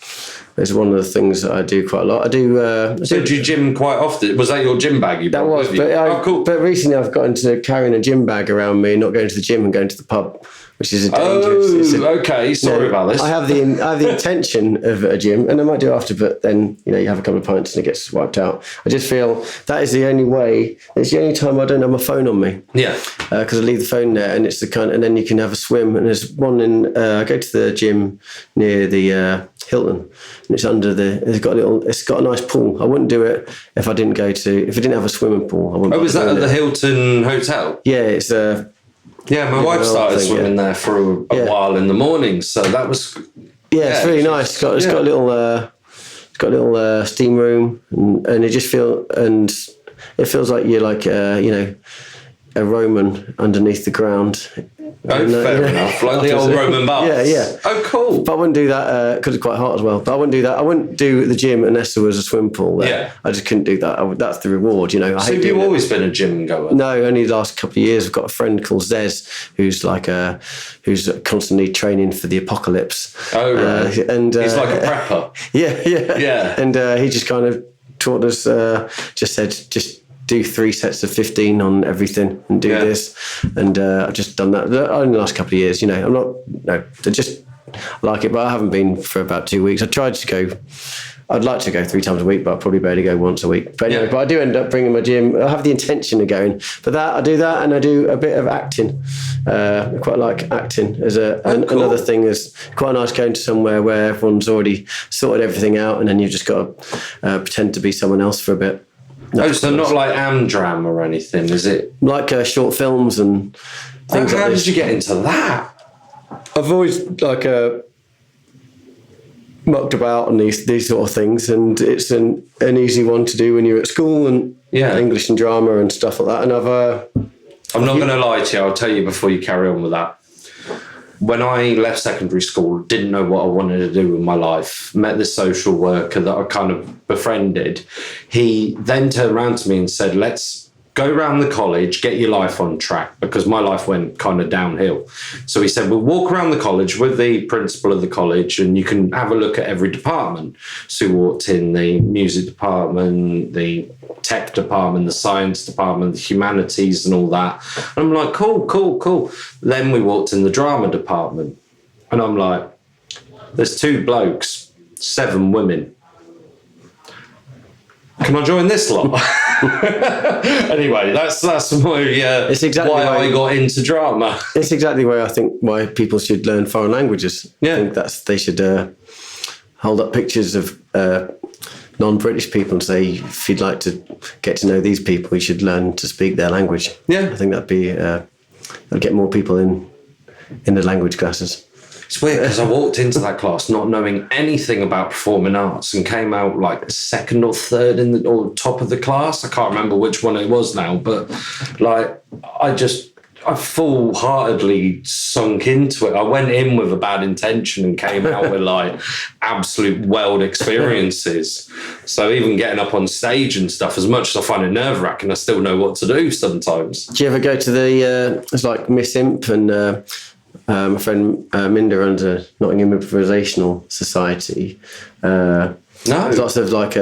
Speaker 4: is one of the things that I do quite a lot. Do you
Speaker 3: gym quite often? Was that your gym bag you brought with you?
Speaker 4: But, cool. But recently I've got into carrying a gym bag around me, not going to the gym and going to the pub which is a dangerous.
Speaker 3: Okay. Sorry about this.
Speaker 4: I have the intention of a gym, and I might do after, but then you have a couple of pints and it gets wiped out. I just feel that is the only way. It's the only time I don't have my phone on me.
Speaker 3: Yeah.
Speaker 4: Because I leave the phone there, and it's the kind, and then you can have a swim. And there's one in. I go to the gym near the Hilton, and it's under the. It's got a nice pool. I wouldn't do it if I didn't have a swimming pool. I wouldn't.
Speaker 3: Oh, is that at the Hilton Hotel?
Speaker 4: Yeah, it's
Speaker 3: Yeah, my wife started swimming there for a while in the morning, so that was.
Speaker 4: Yeah, it's really nice. It's got a little steam room, and it feels like you're like a Roman underneath the ground.
Speaker 3: Oh, fair enough. Like the old Roman baths.
Speaker 4: Yeah.
Speaker 3: Oh, cool.
Speaker 4: But I wouldn't do that because it's quite hot as well. But I wouldn't do that. I wouldn't do the gym unless there was a swim pool there. Yeah. I just couldn't do that. That's the reward, So
Speaker 3: have you always been a gym goer?
Speaker 4: No, only the last couple of years. I've got a friend called Zez who's who's constantly training for the apocalypse.
Speaker 3: Oh, right.
Speaker 4: And
Speaker 3: he's like a prepper.
Speaker 4: Yeah. And he just kind of taught us, just said, just do 3 sets of 15 on everything and do this. And I've just done that only the last couple of years. I'm not, I just like it, but I haven't been for about 2 weeks. I tried to go, I'd like to go 3 times a week, but I probably barely go once a week. But anyway, but I do end up bringing my gym. I have the intention of going. But I do that, and I do a bit of acting. I quite like acting as cool. Another thing. Is quite nice going to somewhere where everyone's already sorted everything out, and then you've just got to pretend to be someone else for a bit.
Speaker 3: So not like Amdram or anything, is it?
Speaker 4: Like short films and things like this. How
Speaker 3: did you get into that?
Speaker 4: I've always mucked about on these sort of things, and it's an easy one to do when you're at school and English and drama and stuff like that. And I'm
Speaker 3: not going to lie to you. I'll tell you before you carry on with that. When I left secondary school, didn't know what I wanted to do with my life. Met this social worker that I kind of befriended. He then turned around to me and said, let's go around the college, get your life on track, because my life went kind of downhill. So he said, we'll walk around the college with the principal of the college and you can have a look at every department. So we walked in the music department, the tech department, the science department, the humanities and all that. And I'm like, cool. Then we walked in the drama department and I'm like, there's 2 blokes, 7 women. Can I join this lot? Anyway, that's my
Speaker 4: it's exactly
Speaker 3: why I got into drama.
Speaker 4: It's exactly why I think why people should learn foreign languages.
Speaker 3: Yeah.
Speaker 4: I think they should hold up pictures of non-British people and say, if you'd like to get to know these people, you should learn to speak their language.
Speaker 3: Yeah.
Speaker 4: I think that'd get more people in the language classes.
Speaker 3: It's weird because I walked into that class not knowing anything about performing arts and came out like 2nd or 3rd or top of the class. I can't remember which one it was now, but like I full-heartedly sunk into it. I went in with a bad intention and came out with like absolute world experiences. So even getting up on stage and stuff, as much as I find it nerve-wracking, I still know what to do sometimes.
Speaker 4: Do you ever go to it's like Miss Imp and my friend Minda runs a Nottingham Improvisational Society.
Speaker 3: No.
Speaker 4: There's lots of like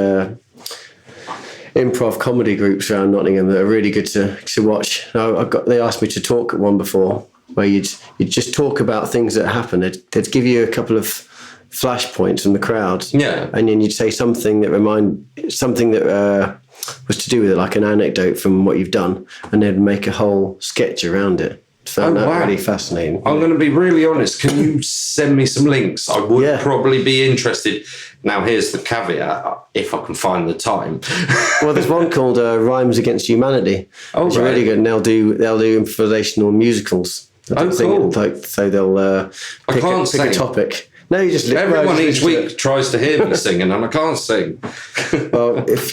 Speaker 4: improv comedy groups around Nottingham that are really good to watch. They asked me to talk at one before where you'd just talk about things that happen. They'd give you a couple of flashpoints from the crowd.
Speaker 3: Yeah.
Speaker 4: And then you'd say something that was to do with it, like an anecdote from what you've done, and they'd make a whole sketch around it. Found that really fascinating.
Speaker 3: I'm going to be really honest. Can you send me some links? I would probably be interested. Now, here's the caveat, if I can find the time.
Speaker 4: Well, there's one called Rhymes Against Humanity.
Speaker 3: Oh,
Speaker 4: which
Speaker 3: right.
Speaker 4: are really good. And they'll do improvisational musicals.
Speaker 3: Cool.
Speaker 4: So they'll pick a topic. No, you just
Speaker 3: everyone each week tries to hear me singing, and I can't sing.
Speaker 4: Well, if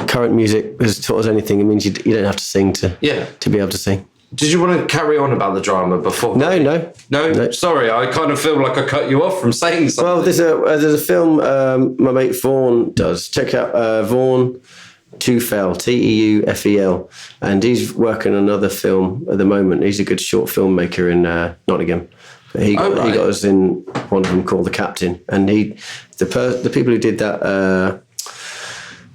Speaker 4: current music has taught us anything, it means you don't have to sing to be able to sing.
Speaker 3: Did you want to carry on about the drama before?
Speaker 4: No.
Speaker 3: Sorry, I kind of feel like I cut you off from saying something.
Speaker 4: Well, there's a film my mate Vaughan does. Check out Vaughan Teufel, Teufel, and he's working on another film at the moment. He's a good short filmmaker in Nottingham. He got us in one of them called The Captain, and the people who did that.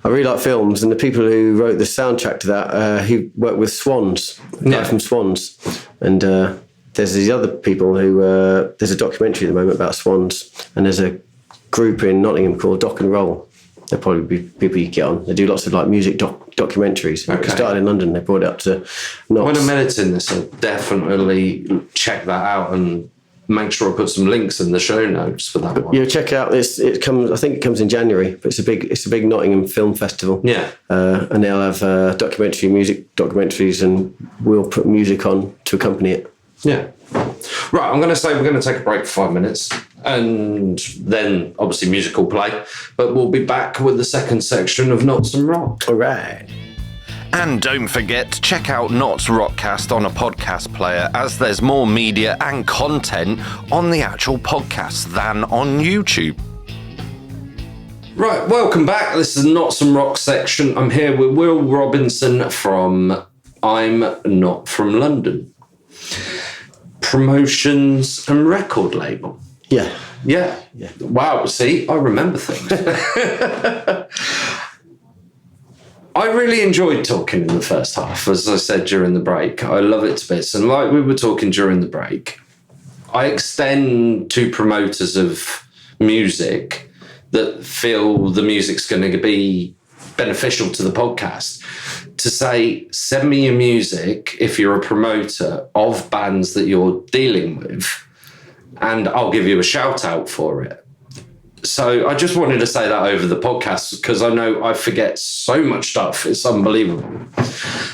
Speaker 4: I really like films, and the people who wrote the soundtrack to that, he worked with Swans, the guy from Swans, and there's these other people who there's a documentary at the moment about swans, and there's a group in Nottingham called Dock and Roll. They'll probably be people you get on. They do lots of like music documentaries.
Speaker 3: Okay.
Speaker 4: It started in London. They brought it up to Notts.
Speaker 3: When I'm editing this, I'll definitely check that out and make sure I put some links in the show notes for that one.
Speaker 4: Yeah, check out this. It comes. I think it comes in January, but it's a big Nottingham film festival.
Speaker 3: Yeah,
Speaker 4: and they'll have music documentaries, and we'll put music on to accompany it.
Speaker 3: yeah. Right, I'm going to say we're going to take a break for 5 minutes, and then obviously music will play. But we'll be back with the second section of Knots and Rock.
Speaker 4: All right.
Speaker 2: And don't forget to check out NottsRockCast on a podcast player, as there's more media and content on the actual podcast than on YouTube.
Speaker 3: Right, welcome back. This is the Knots and Rock section. I'm here with Will Robinson from I'm Not From London. Promotions and record label.
Speaker 4: Yeah.
Speaker 3: Yeah. Wow, see, I remember things. I really enjoyed talking in the first half, as I said during the break. I love it to bits. And like we were talking during the break, I extend to promoters of music that feel the music's going to be beneficial to the podcast to say, send me your music if you're a promoter of bands that you're dealing with, and I'll give you a shout out for it. So I just wanted to say that over the podcast, because I know I forget so much stuff. It's unbelievable.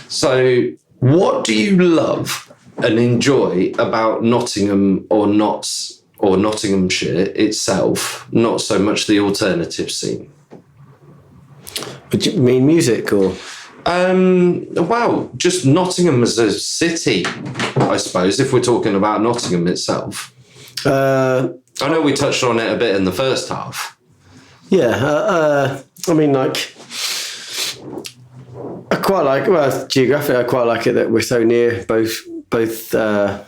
Speaker 3: So what do you love and enjoy about Nottingham or Notts or Nottinghamshire itself, not so much the alternative scene?
Speaker 4: But you mean music or?
Speaker 3: Well, just Nottingham as a city, I suppose, if we're talking about Nottingham itself.
Speaker 4: I
Speaker 3: know we touched on it a bit in the first half.
Speaker 4: Yeah, I mean, like, I quite like, well, geographically, I quite like it that we're so near both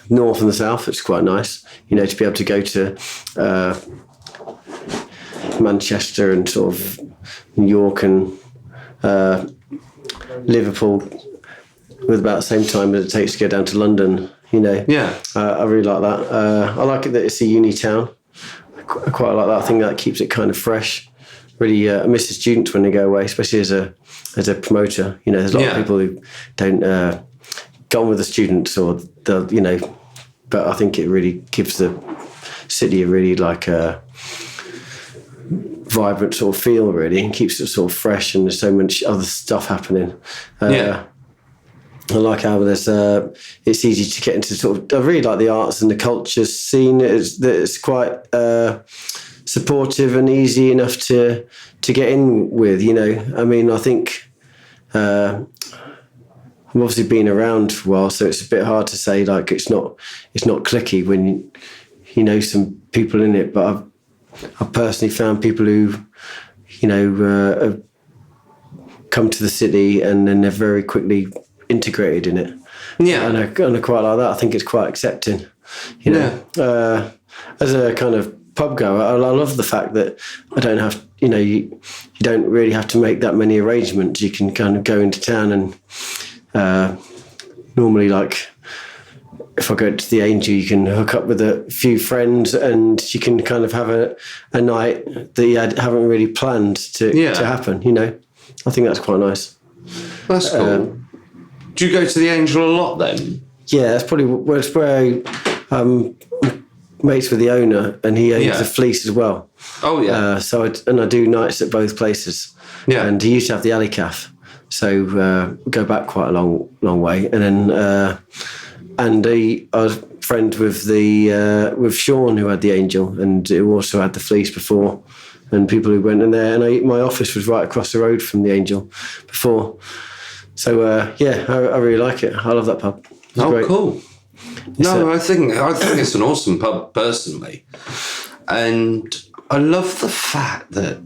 Speaker 4: north and the south. It's quite nice, you know, to be able to go to Manchester and sort of New York and Liverpool with about the same time as it takes to go down to London, you know.
Speaker 3: Yeah.
Speaker 4: I really like that. I like it that it's a uni town. I quite like that. I think that keeps it kind of fresh. Really, I miss the students when they go away, especially as a promoter. You know, there's a lot of people who don't go on with the students, or they'll, you know. But I think it really gives the city a really like a vibrant sort of feel, really, and keeps it sort of fresh. And there's so much other stuff happening. I like how there's it's easy to get into sort of. I really like the arts and the culture scene. It's quite supportive and easy enough to get in with. You know, I mean, I think I've obviously been around for a while, so it's a bit hard to say like it's not clicky when you know some people in it. But I've personally found people who, you know, have come to the city and then they're very quickly integrated in it. Yeah, and I quite like that. I think it's quite accepting. You know, as a kind of pub goer, I love the fact that I don't have, you know, you don't really have to make that many arrangements. You can kind of go into town and normally, like, if I go to the Angel, you can hook up with a few friends and you can kind of have a night that you haven't really planned to happen. You know, I think that's quite nice.
Speaker 3: That's cool. Do you go to the Angel a lot then? Yeah,
Speaker 4: that's probably where I'm mates with the owner, and he owns the Fleece as well.
Speaker 3: Oh yeah.
Speaker 4: So I do nights at both places. Yeah. And he used to have the Alley Cafe, so go back quite a long way. And then I was friends with with Sean, who had the Angel, and who also had the Fleece before. And people who went in there, and my office was right across the road from the Angel before. So I really like it. I love that pub. It's great.
Speaker 3: Cool. I think it's an awesome pub personally, and I love the fact that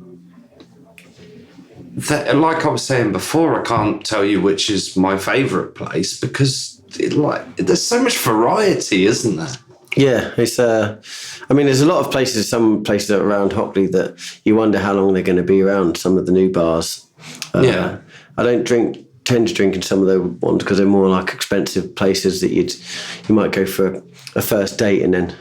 Speaker 3: like I was saying before, I can't tell you which is my favourite place because there's so much variety, isn't there?
Speaker 4: Yeah, it's. I mean, there's a lot of places. Some places around Hockley that you wonder how long they're going to be around. Some of the new bars. I don't drink tend to drink in some of the ones because they're more like expensive places that you might go for a first date and then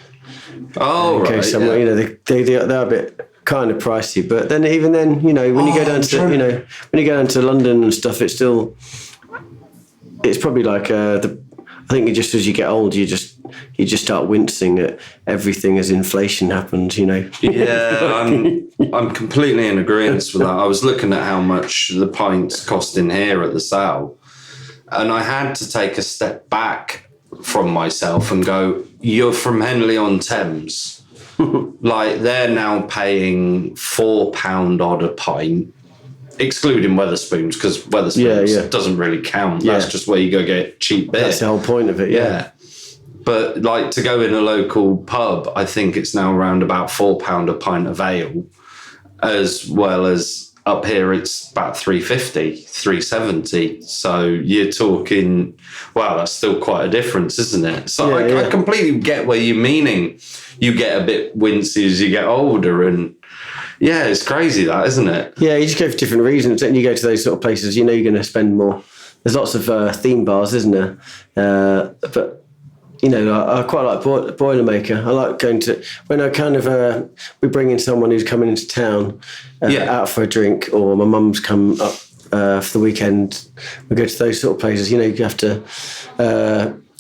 Speaker 3: go somewhere.
Speaker 4: You know, they're a bit kind of pricey, but then even then, you know, when you go down to when you go down to London and stuff, it's probably like I think just as you get old, you just start wincing at everything as inflation happens, you know.
Speaker 3: Yeah, I'm completely in agreement with that. I was looking at how much the pints cost in here at the Sal, and I had to take a step back from myself and go, "You're from Henley-on-Thames." Like, they're now paying £4 odd a pint, excluding Wetherspoons, because Wetherspoons doesn't really count. That's just where you go get cheap beer.
Speaker 4: That's the whole point of it, yeah.
Speaker 3: But like, to go in a local pub, I think it's now around about £4 a pint of ale, as well as up here it's about £3.50, £3.70. So you're talking, wow, that's still quite a difference, isn't it? So I completely get where you're meaning. You get a bit wincy as you get older, and yeah, it's crazy that, isn't it?
Speaker 4: Yeah, you just go for different reasons, and you go to those sort of places, you know you're going to spend more. There's lots of theme bars, isn't there? But, you know, I quite like Boilermaker. I like going to, when I kind of, we bring in someone who's coming into town out for a drink, or my mum's come up for the weekend, we go to those sort of places. You know, you have to...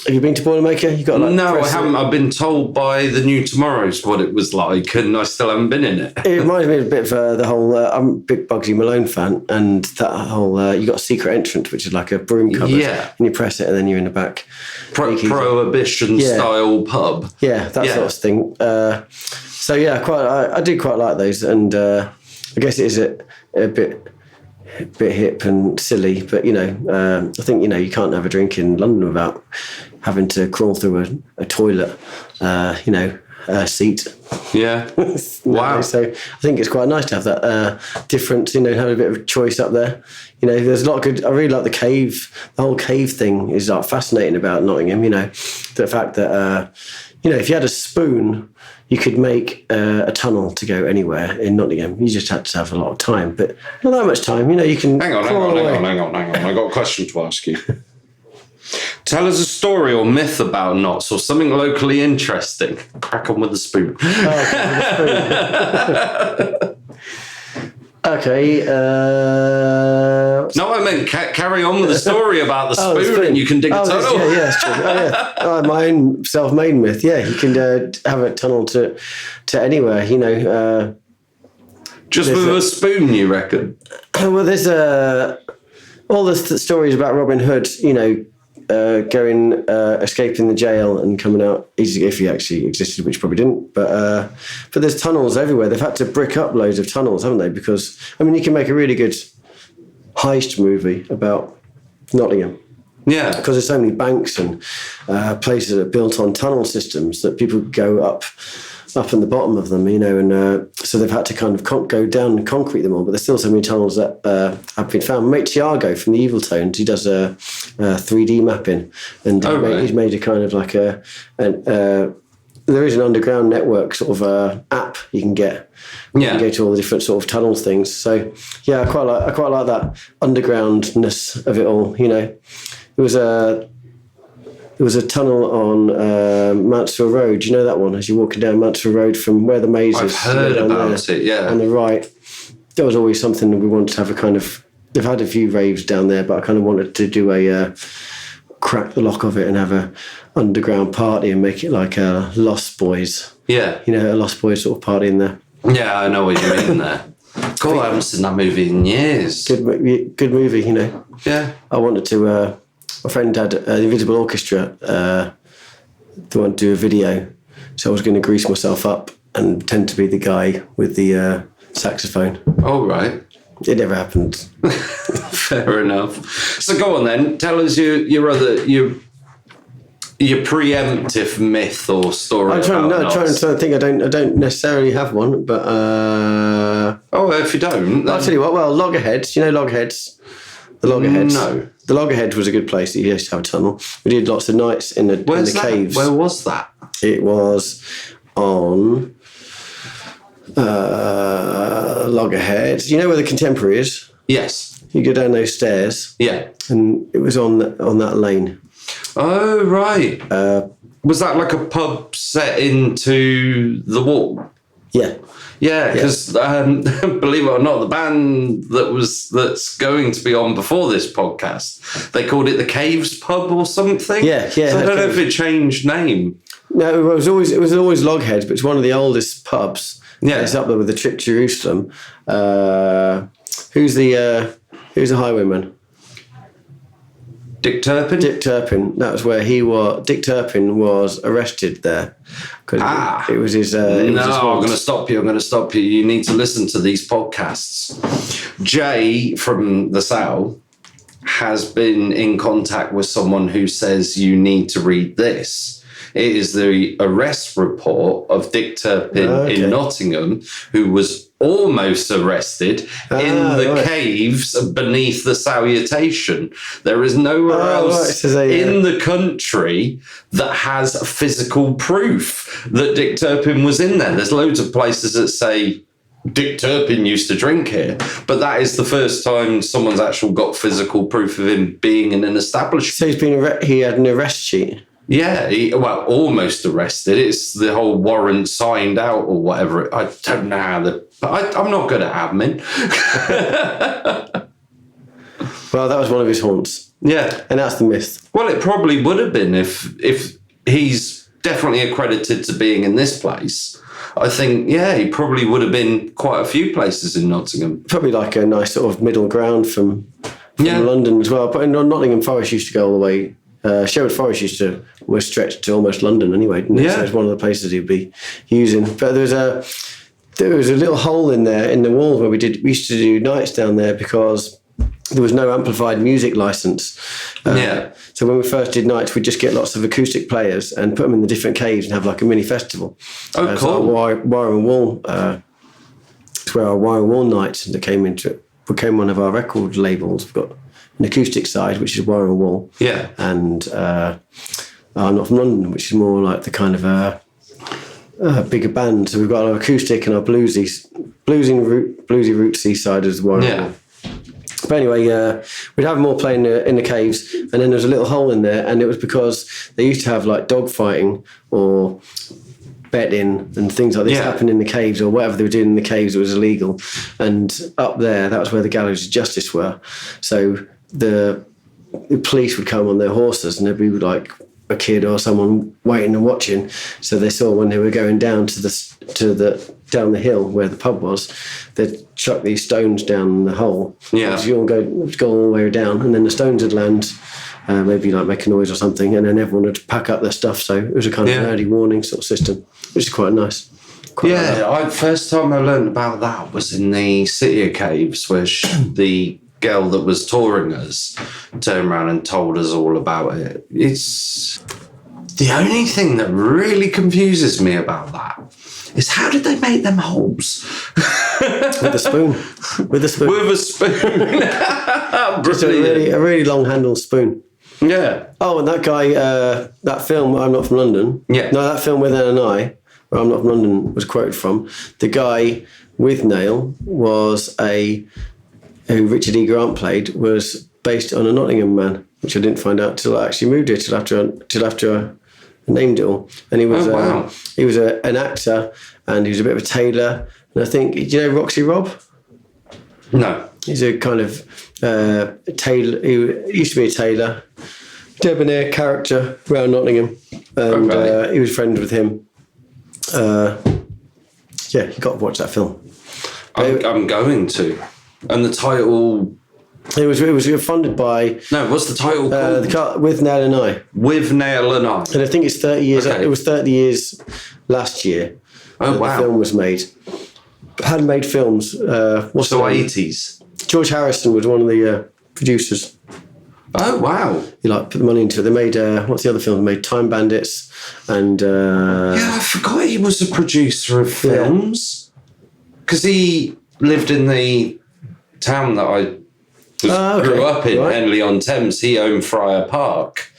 Speaker 4: have you been to Boilermaker? You got
Speaker 3: No, I haven't. I've been told by the New Tomorrows what it was like, and I still haven't been in it.
Speaker 4: It reminds me a bit of the whole. I'm a big Bugsy Malone fan, and that whole you got a secret entrance, which is like a broom cupboard, and you press it, and then you're in the back.
Speaker 3: Prohibition style pub.
Speaker 4: Yeah, that sort of thing. So yeah, I do quite like those, and I guess it is a bit hip and silly, but you know, I think, you know, you can't have a drink in London without having to crawl through a toilet, you know, seat.
Speaker 3: Yeah. Wow.
Speaker 4: So I think it's quite nice to have that difference, you know, have a bit of choice up there. You know, there's a lot of good. I really like the cave. The whole cave thing is like fascinating about Nottingham. You know, the fact that you know, if you had a spoon, you could make a tunnel to go anywhere in Nottingham. You just had to have a lot of time, but not that much time. You know, you can.
Speaker 3: Hang on. I got a question to ask you. Tell us a story or myth about Notts, or something locally interesting. Crack on with the spoon.
Speaker 4: Okay.
Speaker 3: No, I meant carry on with the story about the spoon, and you can dig a tunnel.
Speaker 4: Yeah, that's true. My own self-made myth. Yeah, you can have a tunnel to anywhere. You know,
Speaker 3: just with a spoon, you reckon?
Speaker 4: Well, there's all the stories about Robin Hood. You know, escaping the jail and coming out, if he actually existed, which probably didn't. But there's tunnels everywhere. They've had to brick up loads of tunnels, haven't they? Because, I mean, you can make a really good heist movie about Nottingham.
Speaker 3: Yeah.
Speaker 4: Because there's so many banks and places that are built on tunnel systems that people go up in the bottom of them, you know, and so they've had to kind of go down and concrete them all, but there's still so many tunnels that have been found. Mate Tiago from the Evil Tones, he does a 3D mapping, and he's made a kind of like there is an underground network sort of app you can get. You can go to all the different sort of tunnel things. So yeah, I quite like that undergroundness of it all. You know, there was a tunnel on Mansfield Road. Do you know that one? As you're walking down Mansfield Road from where the maze is.
Speaker 3: I've heard about it, yeah.
Speaker 4: On the right. There was always something that we wanted to have a kind of... They've had a few raves down there, but I kind of wanted to do a... crack the lock of it and have a underground party and make it like a Lost Boys.
Speaker 3: Yeah.
Speaker 4: You know, a Lost Boys sort of party in there.
Speaker 3: Yeah, I know what you mean there. God, I haven't seen that movie in years.
Speaker 4: Good movie, you know.
Speaker 3: Yeah.
Speaker 4: I wanted to... my friend had the Invisible Orchestra. They wanted to do a video, so I was going to grease myself up and pretend to be the guy with the saxophone.
Speaker 3: Oh, right.
Speaker 4: It never happened.
Speaker 3: Fair enough. So go on then. Tell us your preemptive myth or story.
Speaker 4: I'm trying to think. I don't necessarily have one, but
Speaker 3: if you don't,
Speaker 4: I'll tell you what. Well, Loggerheads. You know Loggerheads. The Loggerheads.
Speaker 3: No.
Speaker 4: The Loggerheads was a good place that you used to have a tunnel. We did lots of nights in the caves.
Speaker 3: Where was that?
Speaker 4: It was on Loggerheads. You know where the Contemporary is?
Speaker 3: Yes.
Speaker 4: You go down those stairs.
Speaker 3: Yeah.
Speaker 4: And it was on that lane.
Speaker 3: Oh, right. Was that like a pub set into the wall?
Speaker 4: Yeah.
Speaker 3: Yeah, because believe it or not, the band that's going to be on before this podcast, they called it the Caves Pub or something.
Speaker 4: Yeah.
Speaker 3: So I don't know if it changed name.
Speaker 4: No, it was always Logheads, but it's one of the oldest pubs.
Speaker 3: Yeah,
Speaker 4: it's up there with the Trip to Jerusalem. Who's the highwayman?
Speaker 3: Dick Turpin?
Speaker 4: Dick Turpin. That was where he was. Dick Turpin was arrested there. It was his... I'm
Speaker 3: going to stop you. You need to listen to these podcasts. Jay from the South has been in contact with someone who says you need to read this. It is the arrest report of Dick Turpin in Nottingham, who was almost arrested in the caves beneath the Salutation. There is nowhere else in the country that has physical proof that Dick Turpin was in there. There's loads of places that say Dick Turpin used to drink here, but that is the first time someone's actually got physical proof of him being in an establishment.
Speaker 4: So he had an arrest sheet.
Speaker 3: Yeah, almost arrested. It's the whole warrant signed out or whatever. I don't know how I'm not good at admin.
Speaker 4: Well, that was one of his haunts.
Speaker 3: Yeah.
Speaker 4: And that's the myth.
Speaker 3: Well, it probably would have been if he's definitely accredited to being in this place. I think, he probably would have been quite a few places in Nottingham.
Speaker 4: Probably like a nice sort of middle ground from London as well. But Nottingham Forest used to go all the way. Sherwood Forest was stretched to almost London anyway, didn't it?
Speaker 3: Yeah.
Speaker 4: So it's one of the places he'd be using. But there was a little hole in there in the walls where we used to do nights down there because there was no amplified music license. So when we first did nights, we'd just get lots of acoustic players and put them in the different caves and have like a mini festival.
Speaker 3: Oh, cool.
Speaker 4: So Wire and Wall, it's where our Wire and Wall nights that came into it, became one of our record labels. We've got an acoustic side, which is Wire and Wall. Yeah. And I'm Not From London, which is more like the kind of bigger band. So we've got our acoustic and our bluesy rootsy side as Wire and Wall. But anyway, we'd have them all playing in the caves, and then there was a little hole in there, and it was because they used to have like dog fighting or betting and things like this happen in the caves, or whatever they were doing in the caves was illegal. And up there, that was where the gallows of justice were. So the police would come on their horses, and there'd be like a kid or someone waiting and watching. So they saw when they were going down down the hill where the pub was, they'd chuck these stones down the hole. Yeah, so you all go all the way down, and then the stones would land, maybe like make a noise or something, and then everyone would pack up their stuff. So it was a kind of early warning sort of system, which is quite nice.
Speaker 3: First time I learned about that was in the City of Caves, where the girl that was touring us turned around and told us all about it. It's the only thing that really confuses me about that is how did they make them holes?
Speaker 4: With a spoon. With a spoon. Just a really long handled spoon.
Speaker 3: Yeah.
Speaker 4: Oh, and that guy, that film, I'm Not From London. Yeah. No, that film With Anne and I, where I'm Not From London was quoted from, the guy with Nail who Richard E. Grant played, was based on a Nottingham man, which I didn't find out till I actually moved here, till after I named it all. And he was an actor, and he was a bit of a tailor. And I think, do you know Roxy Robb?
Speaker 3: No.
Speaker 4: He's a kind of tailor. He used to be a tailor, debonair character around Nottingham, and he was friends with him. You got to watch that film.
Speaker 3: I'm going to. And the title...
Speaker 4: It was funded by...
Speaker 3: No, what's the title called?
Speaker 4: With Nail and I.
Speaker 3: With Nail and I.
Speaker 4: And I think it's 30 years... Okay. It was 30 years last year that the film was made. Handmade films.
Speaker 3: 80s?
Speaker 4: George Harrison was one of the producers.
Speaker 3: Oh, wow.
Speaker 4: He put the money into it. They made... what's the other film? They made Time Bandits and...
Speaker 3: I forgot he was a producer of films. Because he lived in the town that I grew up in, Henley-on-Thames. He owned Friar Park.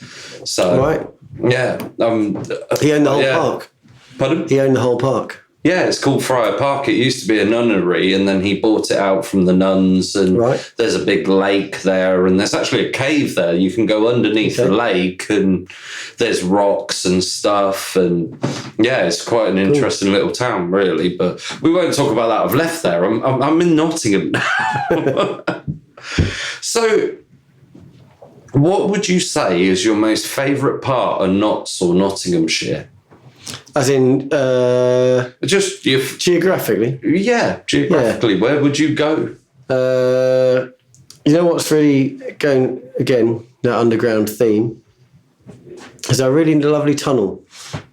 Speaker 3: So,
Speaker 4: right.
Speaker 3: Yeah.
Speaker 4: He owned the whole park.
Speaker 3: Pardon?
Speaker 4: He owned the whole park.
Speaker 3: Yeah, it's called Friar Park. It used to be a nunnery, and then he bought it out from the nuns. And there's a big lake there, and there's actually a cave there. You can go underneath the lake, and there's rocks and stuff. And yeah, it's quite an interesting little town, really. But we won't talk about that. I've left there. I'm in Nottingham now. So, what would you say is your most favourite part of Notts or Nottinghamshire?
Speaker 4: As in,
Speaker 3: just
Speaker 4: geographically?
Speaker 3: Yeah, geographically. Yeah. Where would you go?
Speaker 4: You know what's really going, again, that underground theme, is a really lovely tunnel.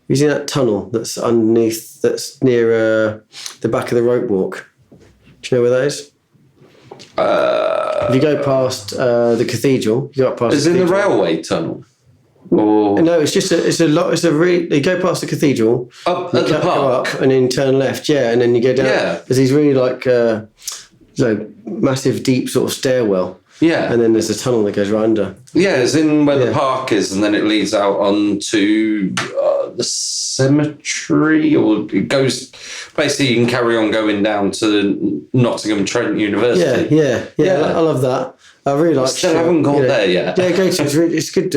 Speaker 4: Using that tunnel that's underneath, that's near the back of the rope walk. Do you know where that is? If you go past the cathedral, you go up past.
Speaker 3: Is it the railway tunnle? Or...
Speaker 4: No, it's a really. You go past the cathedral,
Speaker 3: up at the park,
Speaker 4: go up, and then turn left. Yeah, and then you go down.
Speaker 3: Yeah,
Speaker 4: there's these really massive, deep sort of stairwell.
Speaker 3: Yeah,
Speaker 4: and then there's a tunnel that goes right under.
Speaker 3: Yeah, it's in where the park is, and then it leads out onto the cemetery, or it goes. Basically, you can carry on going down to Nottingham Trent University.
Speaker 4: Yeah. I love that. I really like.
Speaker 3: Still haven't got there yet.
Speaker 4: Yeah, go to. It's good.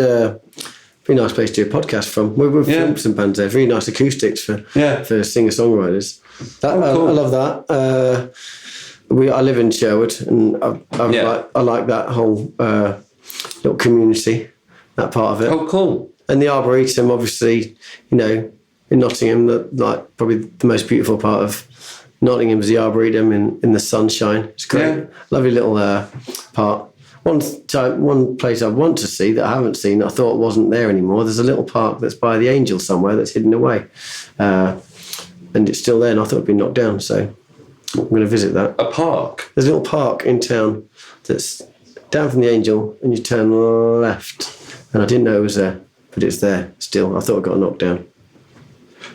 Speaker 4: Pretty nice place to do a podcast from. We've filmed some bands there. Really nice acoustics for singer-songwriters. Cool. I love that. I live in Sherwood, and I like that whole little community, that part of it.
Speaker 3: Oh, cool.
Speaker 4: And the Arboretum, obviously, in Nottingham, probably the most beautiful part of Nottingham is the Arboretum in the sunshine. It's great. Yeah. Lovely little part. One place I want to see that I haven't seen, that I thought wasn't there anymore. There's a little park that's by the Angel somewhere that's hidden away, and it's still there. And I thought it'd been knocked down, so I'm going to visit that.
Speaker 3: A park?
Speaker 4: There's a little park in town that's down from the Angel, and you turn left. And I didn't know it was there, but it's there still. I thought it got knocked down.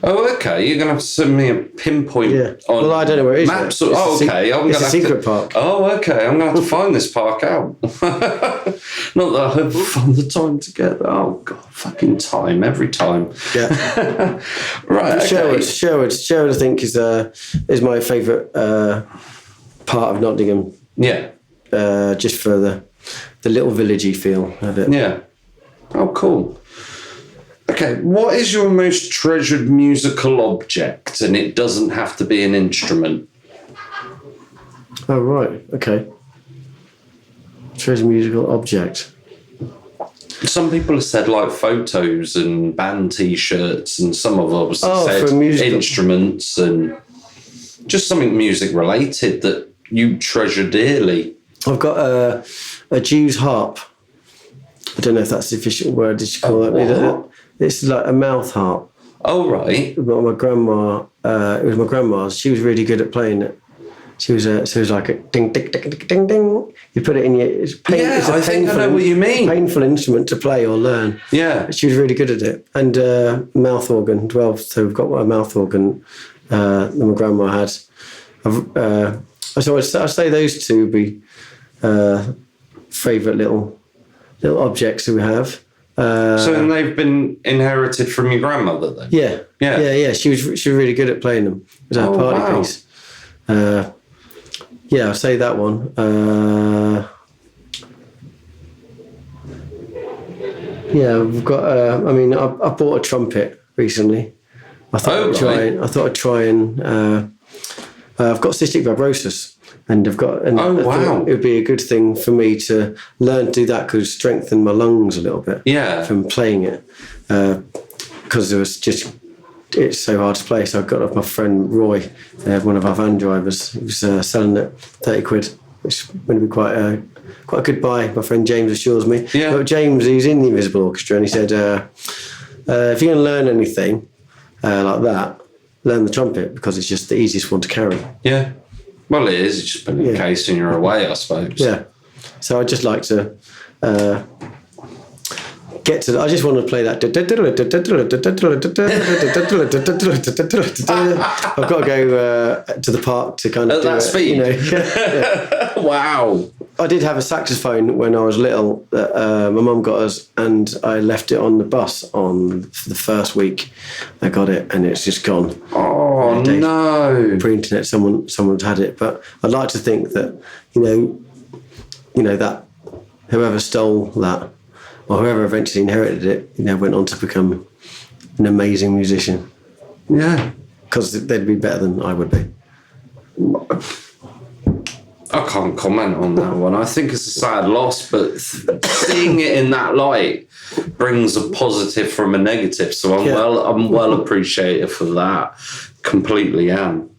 Speaker 3: Oh, okay. You're going to have to send me a pinpoint on
Speaker 4: well, I don't know where it is.
Speaker 3: Maps. Okay.
Speaker 4: It's a secret park.
Speaker 3: Oh, okay. I'm going to have to find this park out. Not that I ever found the time to get there. Oh, God. Fucking time. Every time.
Speaker 4: Yeah.
Speaker 3: Right. Okay.
Speaker 4: Sherwood, I think, is my favourite part of Nottingham.
Speaker 3: Yeah.
Speaker 4: Just for the little villagey feel of it.
Speaker 3: Yeah. Oh, cool. Okay, what is your most treasured musical object? And it doesn't have to be an instrument.
Speaker 4: Oh, right. Okay. Treasured musical object.
Speaker 3: Some people have said like photos and band T-shirts, and some have obviously said instruments and just something music related that you treasure dearly.
Speaker 4: I've got a Jew's harp. I don't know if that's the official word. Did you call it? It's like a mouth harp.
Speaker 3: Oh, right.
Speaker 4: But my grandma, it was my grandma's. She was really good at playing it. So it was like a ding, ding, ding, ding, ding, ding. You put it in your... It's
Speaker 3: I think I know what you mean.
Speaker 4: Painful instrument to play or learn.
Speaker 3: Yeah.
Speaker 4: She was really good at it. And mouth organ as well. So we've got a mouth organ that my grandma had. So I'd say those two would be favourite little objects that we have.
Speaker 3: So they've been inherited from your grandmother then?
Speaker 4: Yeah. She was really good at playing them. It was our party piece. I'll say that one. We've got. I bought a trumpet recently. I thought I'd try and. I've got cystic fibrosis. And I thought it would be a good thing for me to learn to do that, because strengthen my lungs a little bit from playing it. Because it's so hard to play. So I got off my friend Roy, one of our van drivers, who was selling it 30 quid, which would be quite a good buy. My friend James assures me. Yeah. But James, he's in the Invisible Orchestra, and he said, if you're going to learn anything like that, learn the trumpet, because it's just the easiest one to carry.
Speaker 3: Yeah. Well, it is. It's just been in case and you're away, I suppose.
Speaker 4: Yeah. So I'd just like to get to... I just want to play that... I've got to go to the park to kind of
Speaker 3: at
Speaker 4: do
Speaker 3: that
Speaker 4: it.
Speaker 3: speed?
Speaker 4: Yeah.
Speaker 3: Wow.
Speaker 4: I did have a saxophone when I was little that my mum got us, and I left it on the bus for the first week. I got it, and it's just gone.
Speaker 3: Oh, no.
Speaker 4: Pre-internet, someone's had it. But I'd like to think that, that whoever stole that, or whoever eventually inherited it, went on to become an amazing musician.
Speaker 3: Yeah.
Speaker 4: Because they'd be better than I would be.
Speaker 3: I can't comment on that one. I think it's a sad loss, but seeing it in that light brings a positive from a negative. So I'm well appreciative for that. Completely am.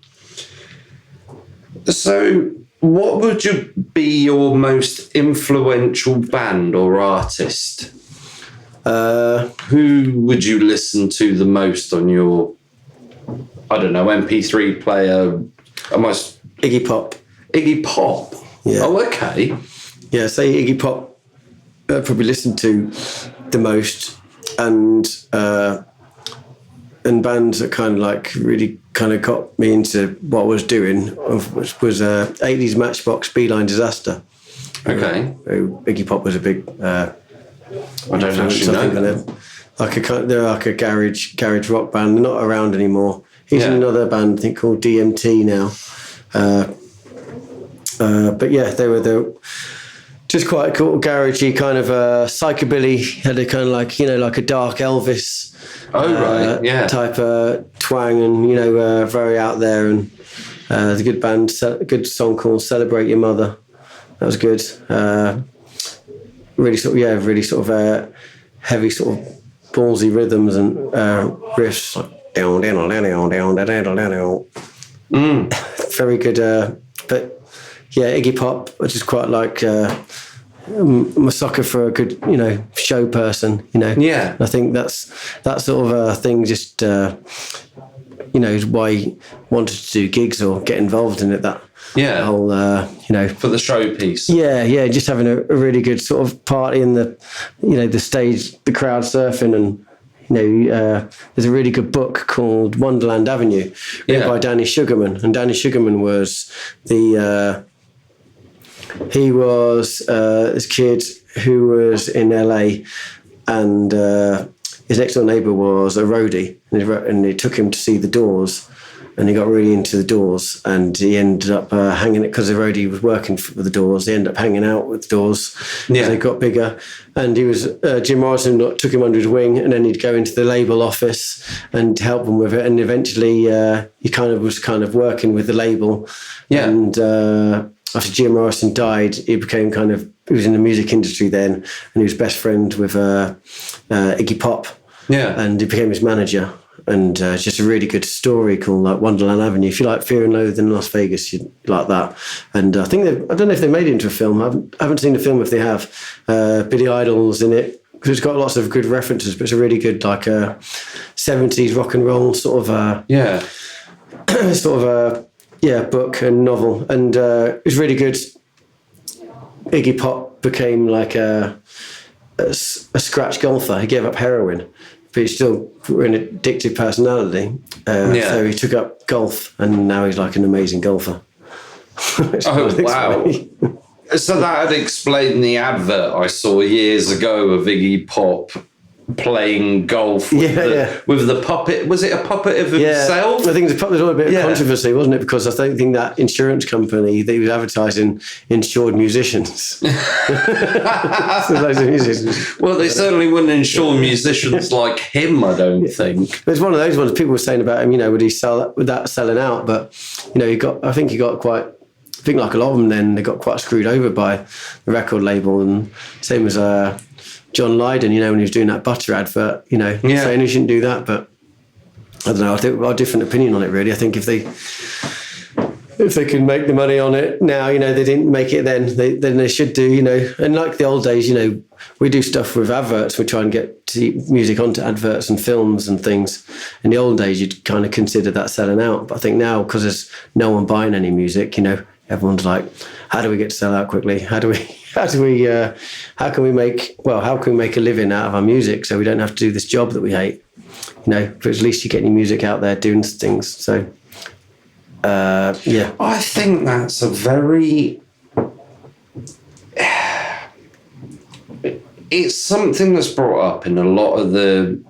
Speaker 3: So, what would be your most influential band or artist? Who would you listen to the most on your, I don't know, MP3 player? Almost
Speaker 4: Iggy Pop.
Speaker 3: Iggy Pop?
Speaker 4: Yeah.
Speaker 3: Oh, okay.
Speaker 4: Yeah, say Iggy Pop I probably listened to the most, and bands that kind of like really kind of got me into what I was doing, which was 80s Matchbox, Beeline Disaster.
Speaker 3: Okay.
Speaker 4: Iggy Pop was a big...
Speaker 3: I don't actually know them.
Speaker 4: They're like a garage rock band. They're not around anymore. He's in another band, I think, called DMT now. But yeah, they were just quite a cool garagey kind of psychobilly. Had a kind of like like a dark Elvis. Type twang, and very out there, and the good band, a good song called "Celebrate Your Mother." That was good. Really sort of heavy sort of ballsy rhythms and riffs like down. Very good, but yeah, Iggy Pop, I just quite like. I'm a sucker for a good, show person,
Speaker 3: Yeah.
Speaker 4: I think that sort of thing just, is why he wanted to do gigs or get involved in it, that whole,
Speaker 3: For the showpiece.
Speaker 4: Yeah, just having a really good sort of party in the, the stage, the crowd surfing, and, there's a really good book called Wonderland Avenue, written by Danny Sugarman, and Danny Sugarman was he was this kid who was in LA, and his next door neighbour was a roadie, and he took him to see the Doors, and he got really into the Doors, and he ended up hanging it because the roadie was working for the Doors. He ended up hanging out with the Doors as they got bigger, and he was Jim Morrison took him under his wing, and then he'd go into the label office and help him with it, and eventually he was working with the label, and. After Jim Morrison died, he was in the music industry then, and he was best friend with Iggy Pop. Yeah. And he became his manager. And it's just a really good story called like Wonderland Avenue. If you like Fear and Loathing in Las Vegas, you'd like that. And I think I don't know if they made it into a film. I haven't seen the film if they have. Billy Idol's in it, because it's got lots of good references, but it's a really good 70s rock and roll sort of book and novel, and it was really good. Iggy Pop became like a scratch golfer. He gave up heroin, but he's still an addictive personality. So he took up golf, and now he's like an amazing golfer.
Speaker 3: Oh, wow. So that had explained the advert I saw years ago of Iggy Pop playing golf with the puppet. Was it a puppet of himself?
Speaker 4: I think there's a bit of controversy, wasn't it? Because I don't think that insurance company that he was advertising insured musicians.
Speaker 3: Well, they certainly wouldn't insure musicians like him, I don't think.
Speaker 4: There's one of those ones people were saying about him, would that selling out? But, I think he got quite, I think like a lot of them then, they got quite screwed over by the record label, and same as John Lydon, when he was doing that butter advert, saying he shouldn't do that. But I don't know. I think I've got a different opinion on it, really. I think if they can make the money on it now, they didn't make it then they should do, And like the old days, we do stuff with adverts. We try and get music onto adverts and films and things. In the old days, you'd kind of consider that selling out. But I think now, because there's no one buying any music, everyone's like, how do we get to sell out quickly? How can we make a living out of our music so we don't have to do this job that we hate? But at least you're getting your music out there doing things. So,
Speaker 3: I think that's a very it's something that's brought up in a lot of the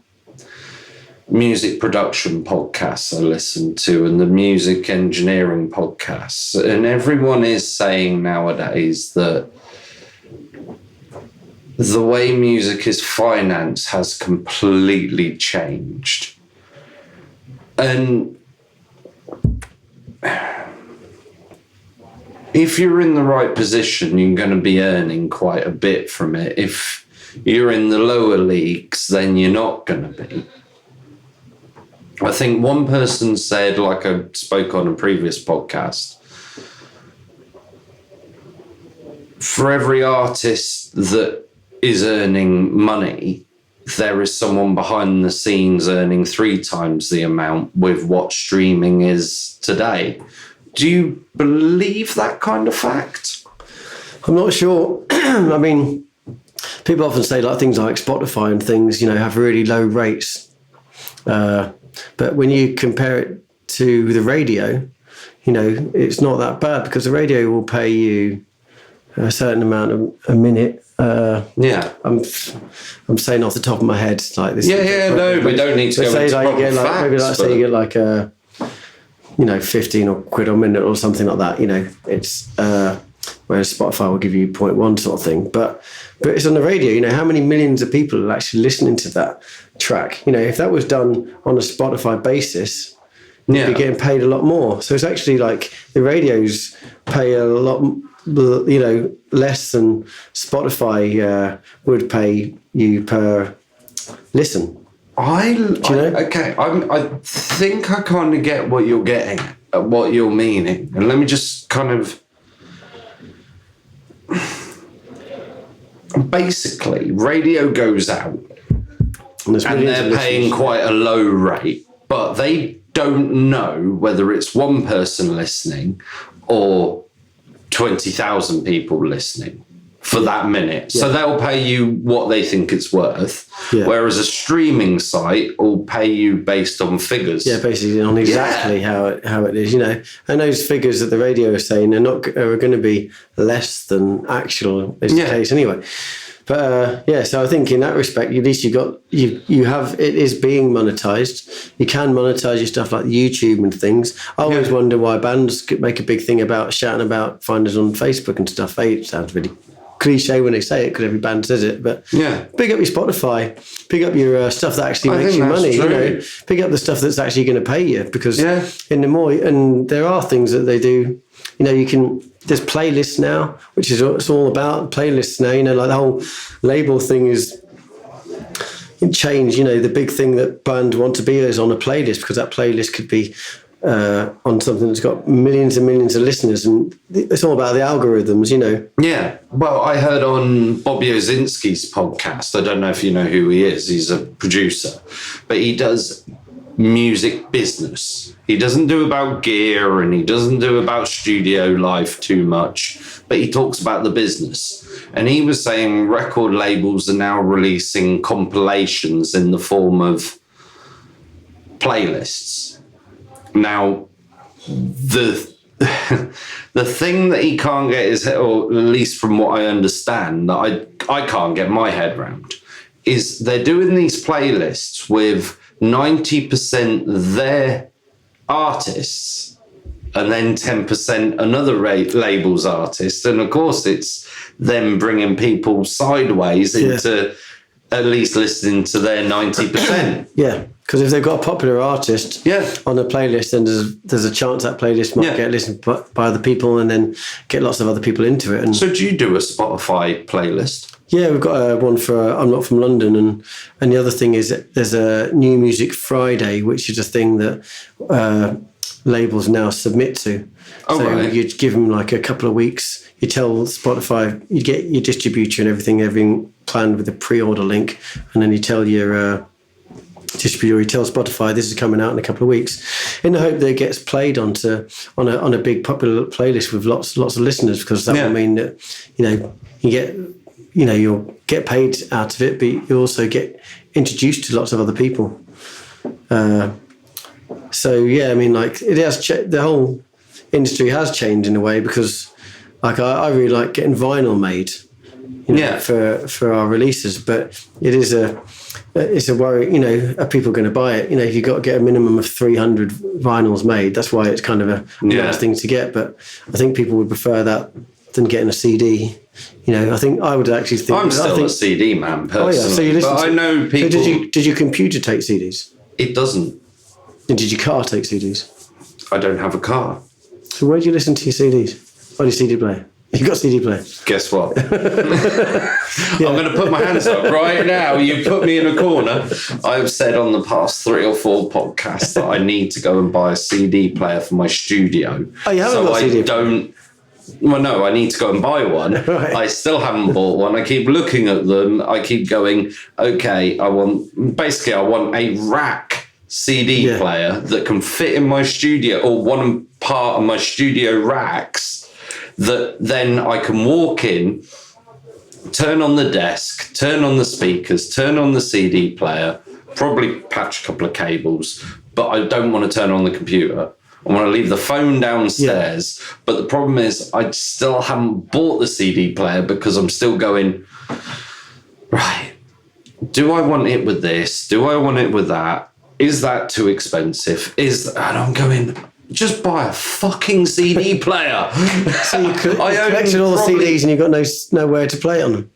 Speaker 3: music production podcasts I listen to and the music engineering podcasts. And everyone is saying nowadays that the way music is financed has completely changed. And if you're in the right position, you're going to be earning quite a bit from it. If you're in the lower leagues, then you're not going to be. I think one person said, like I spoke on a previous podcast, for every artist that is earning money, there is someone behind the scenes earning 3 times the amount with what streaming is today. Do you believe that kind of fact?
Speaker 4: I'm not sure. I mean, people often say like things like Spotify and things, have really low rates. But when you compare it to the radio, it's not that bad because the radio will pay you a certain amount a minute.
Speaker 3: Yeah.
Speaker 4: I'm saying off the top of my head like this.
Speaker 3: Yeah, no, we don't need to go into proper facts.
Speaker 4: Maybe say you get like a, 15 or quid a minute or something like that. It's whereas Spotify will give you 0.1 sort of thing. But it's on the radio. How many millions of people are actually listening to that track? If that was done on a Spotify basis, you'd be getting paid a lot more. So it's actually like the radios pay a lot, less than Spotify would pay you per listen.
Speaker 3: I think I kind of get what you're getting at, what you're meaning. And let me just kind of... Basically, radio goes out and they're paying quite a low rate, but they don't know whether it's one person listening or 20,000 people listening for that minute. Yeah. So they'll pay you what they think it's worth, whereas a streaming site will pay you based on figures.
Speaker 4: Yeah, basically on exactly how it is, And those figures that the radio is saying are going to be less than actual is the case anyway. But so I think in that respect, at least you have it is being monetized. You can monetize your stuff like YouTube and things. I always wonder why bands make a big thing about shouting about find us on Facebook and stuff. It sounds really cliche when they say it because every band says it, but pick up your Spotify, pick up your stuff that actually makes you money. True. Pick up the stuff that's actually going to pay you because and there are things that they do. There's playlists now, which is it's all about playlists now. Like the whole label thing is changed. The big thing that bands want to be is on a playlist because that playlist could be on something that's got millions and millions of listeners, and it's all about the algorithms,
Speaker 3: Yeah. Well, I heard on Bobby Ozinski's podcast, I don't know if you know who he is, he's a producer, but he does music business. He doesn't do about gear and he doesn't do about studio life too much, but he talks about the business. And he was saying record labels are now releasing compilations in the form of playlists. Now, the thing that he can't get his head, or at least from what I understand, that I can't get my head around, is they're doing these playlists with 90% their artists and then 10% another label's artist. And of course, it's them bringing people sideways into at least listening to their 90%.
Speaker 4: Yeah. Because if they've got a popular artist on a playlist, then there's a chance that playlist might get listened by other people and then get lots of other people into it. And
Speaker 3: so do you do a Spotify playlist?
Speaker 4: Yeah, we've got one for I'm Not From London. And the other thing is that there's a New Music Friday, which is a thing that labels now submit to.
Speaker 3: Oh,
Speaker 4: so
Speaker 3: right.
Speaker 4: you'd give them like a couple of weeks. You tell Spotify, you get your distributor and everything planned with a pre-order link. And then you tell your... distributor, you tell Spotify this is coming out in a couple of weeks, in the hope that it gets played on a big popular playlist with lots of listeners, because that will mean that you'll get paid out of it, but you also get introduced to lots of other people. It has the whole industry has changed in a way, because like I really like getting vinyl made. for our releases. But it's a worry, are people going to buy it? If you've got to get a minimum of 300 vinyls made, that's why it's kind of a nice thing to get. But I think people would prefer that than getting a CD. I think I would actually think...
Speaker 3: I'm still a CD man, personally.
Speaker 4: Oh, yeah. So you listen
Speaker 3: but I know people...
Speaker 4: So did your computer take CDs?
Speaker 3: It doesn't.
Speaker 4: And did your car take CDs?
Speaker 3: I don't have a car.
Speaker 4: So where do you listen to your CDs? On your CD player? You got CD player?
Speaker 3: Guess what? I'm going to put my hands up right now. You put me in a corner. I've said on the past 3 or 4 podcasts that I need to go and buy a CD player for my studio.
Speaker 4: Oh, you haven't got a CD player?
Speaker 3: Well, no, I need to go and buy one.
Speaker 4: Right.
Speaker 3: I still haven't bought one. I keep looking at them. I keep going, okay, I want a rack CD player that can fit in my studio, or one part of my studio racks, that then I can walk in, turn on the desk, turn on the speakers, turn on the CD player, probably patch a couple of cables, but I don't want to turn on the computer. I want to leave the phone downstairs. Yeah. But the problem is I still haven't bought the CD player because I'm still going, right, do I want it with this? Do I want it with that? Is that too expensive? And I'm going... Just buy a fucking CD player.
Speaker 4: So you collected all the CDs and you've got nowhere to play on them.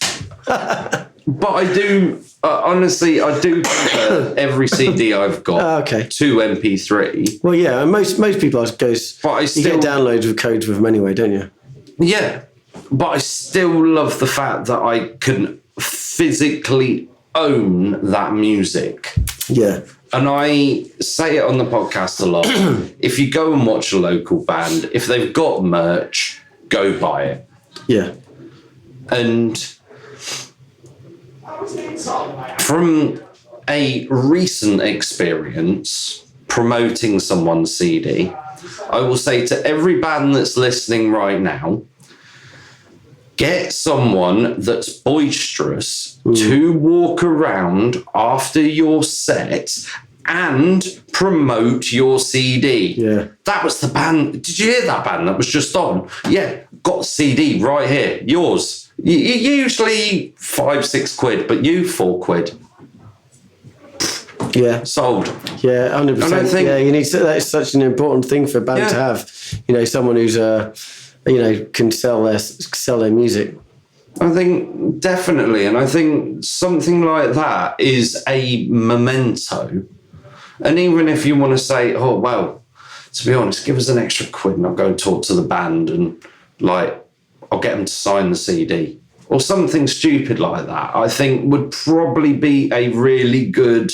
Speaker 3: But I do, honestly, convert every CD I've got to MP3.
Speaker 4: Well, yeah, and most people, I suppose, you get downloads with codes with them anyway, don't you?
Speaker 3: Yeah, but I still love the fact that I can physically own that music.
Speaker 4: Yeah.
Speaker 3: And I say it on the podcast a lot. If you go and watch a local band, if they've got merch, go buy it.
Speaker 4: Yeah.
Speaker 3: And from a recent experience promoting someone's CD, I will say to every band that's listening right now, get someone that's boisterous to walk around after your set and promote your CD.
Speaker 4: Yeah.
Speaker 3: That was the band. Did you hear that band that was just on? Yeah, got the CD right here. Yours. Usually 5-6 quid, but you 4 quid.
Speaker 4: Yeah.
Speaker 3: Sold.
Speaker 4: Yeah, 100%.
Speaker 3: And I think,
Speaker 4: you need to, that's such an important thing for a band to have. Someone who's can sell their music.
Speaker 3: I think definitely, and I think something like that is a memento. And even if you want to say, oh well, to be honest, give us an extra quid and I'll go and talk to the band and I'll get them to sign the CD or something stupid like that, I think would probably be a really good.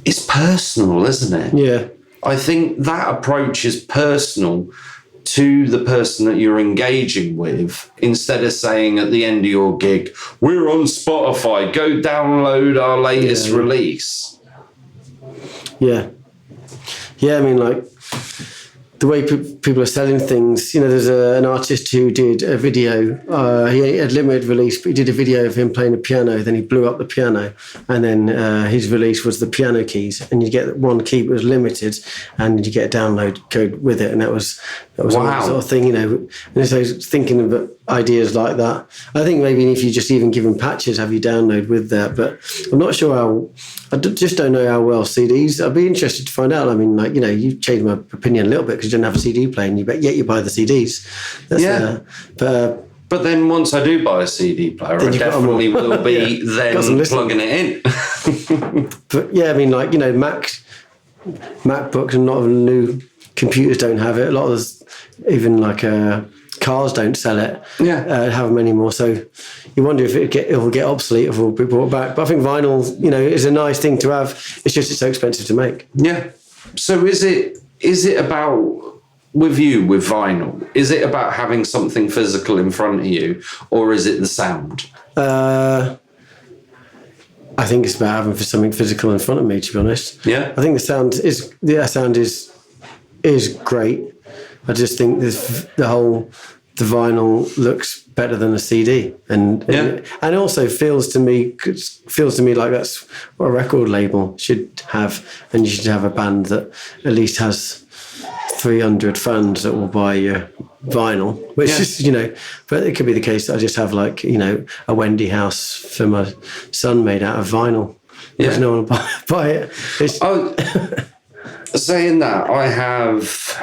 Speaker 3: It's personal, isn't it?
Speaker 4: Yeah.
Speaker 3: I think that approach is personal to the person that you're engaging with, instead of saying at the end of your gig, we're on Spotify, go download our latest release.
Speaker 4: Yeah. Yeah, I mean, the way people are selling things, there's an artist who did a video. He had limited release, but he did a video of him playing the piano. Then he blew up the piano, and then his release was the piano keys. And you get one key that was limited, and you get a download code with it. And that was
Speaker 3: wow.
Speaker 4: Sort of thing, And so I was thinking of ideas like that. I think maybe if you just even give them patches, have you download with that. But I'm not sure just don't know how well CDs. I'd be interested to find out. I mean, you changed my opinion a little bit because you didn't have a CD player, and yet you buy the CDs.
Speaker 3: But then once I do buy a CD player, I definitely will be then plugging it in.
Speaker 4: But yeah, I mean, MacBooks and a lot of new computers don't have it. A lot of even cars don't sell it. Have them anymore. So you wonder if it will get obsolete, if it will be brought back. But I think vinyl, is a nice thing to have. It's just it's so expensive to make.
Speaker 3: Yeah. So is it about, with vinyl, is it about having something physical in front of you, or is it the sound?
Speaker 4: I think it's about having something physical in front of me, to be honest.
Speaker 3: Yeah.
Speaker 4: I think the sound is great. I just think the vinyl looks better than a CD, and also feels to me like that's what a record label should have, and you should have a band that at least has 300 fans that will buy your vinyl, which is, but it could be the case that I just have like, a Wendy house for my son made out of vinyl. Yeah. There's no one to buy it.
Speaker 3: Saying that, I have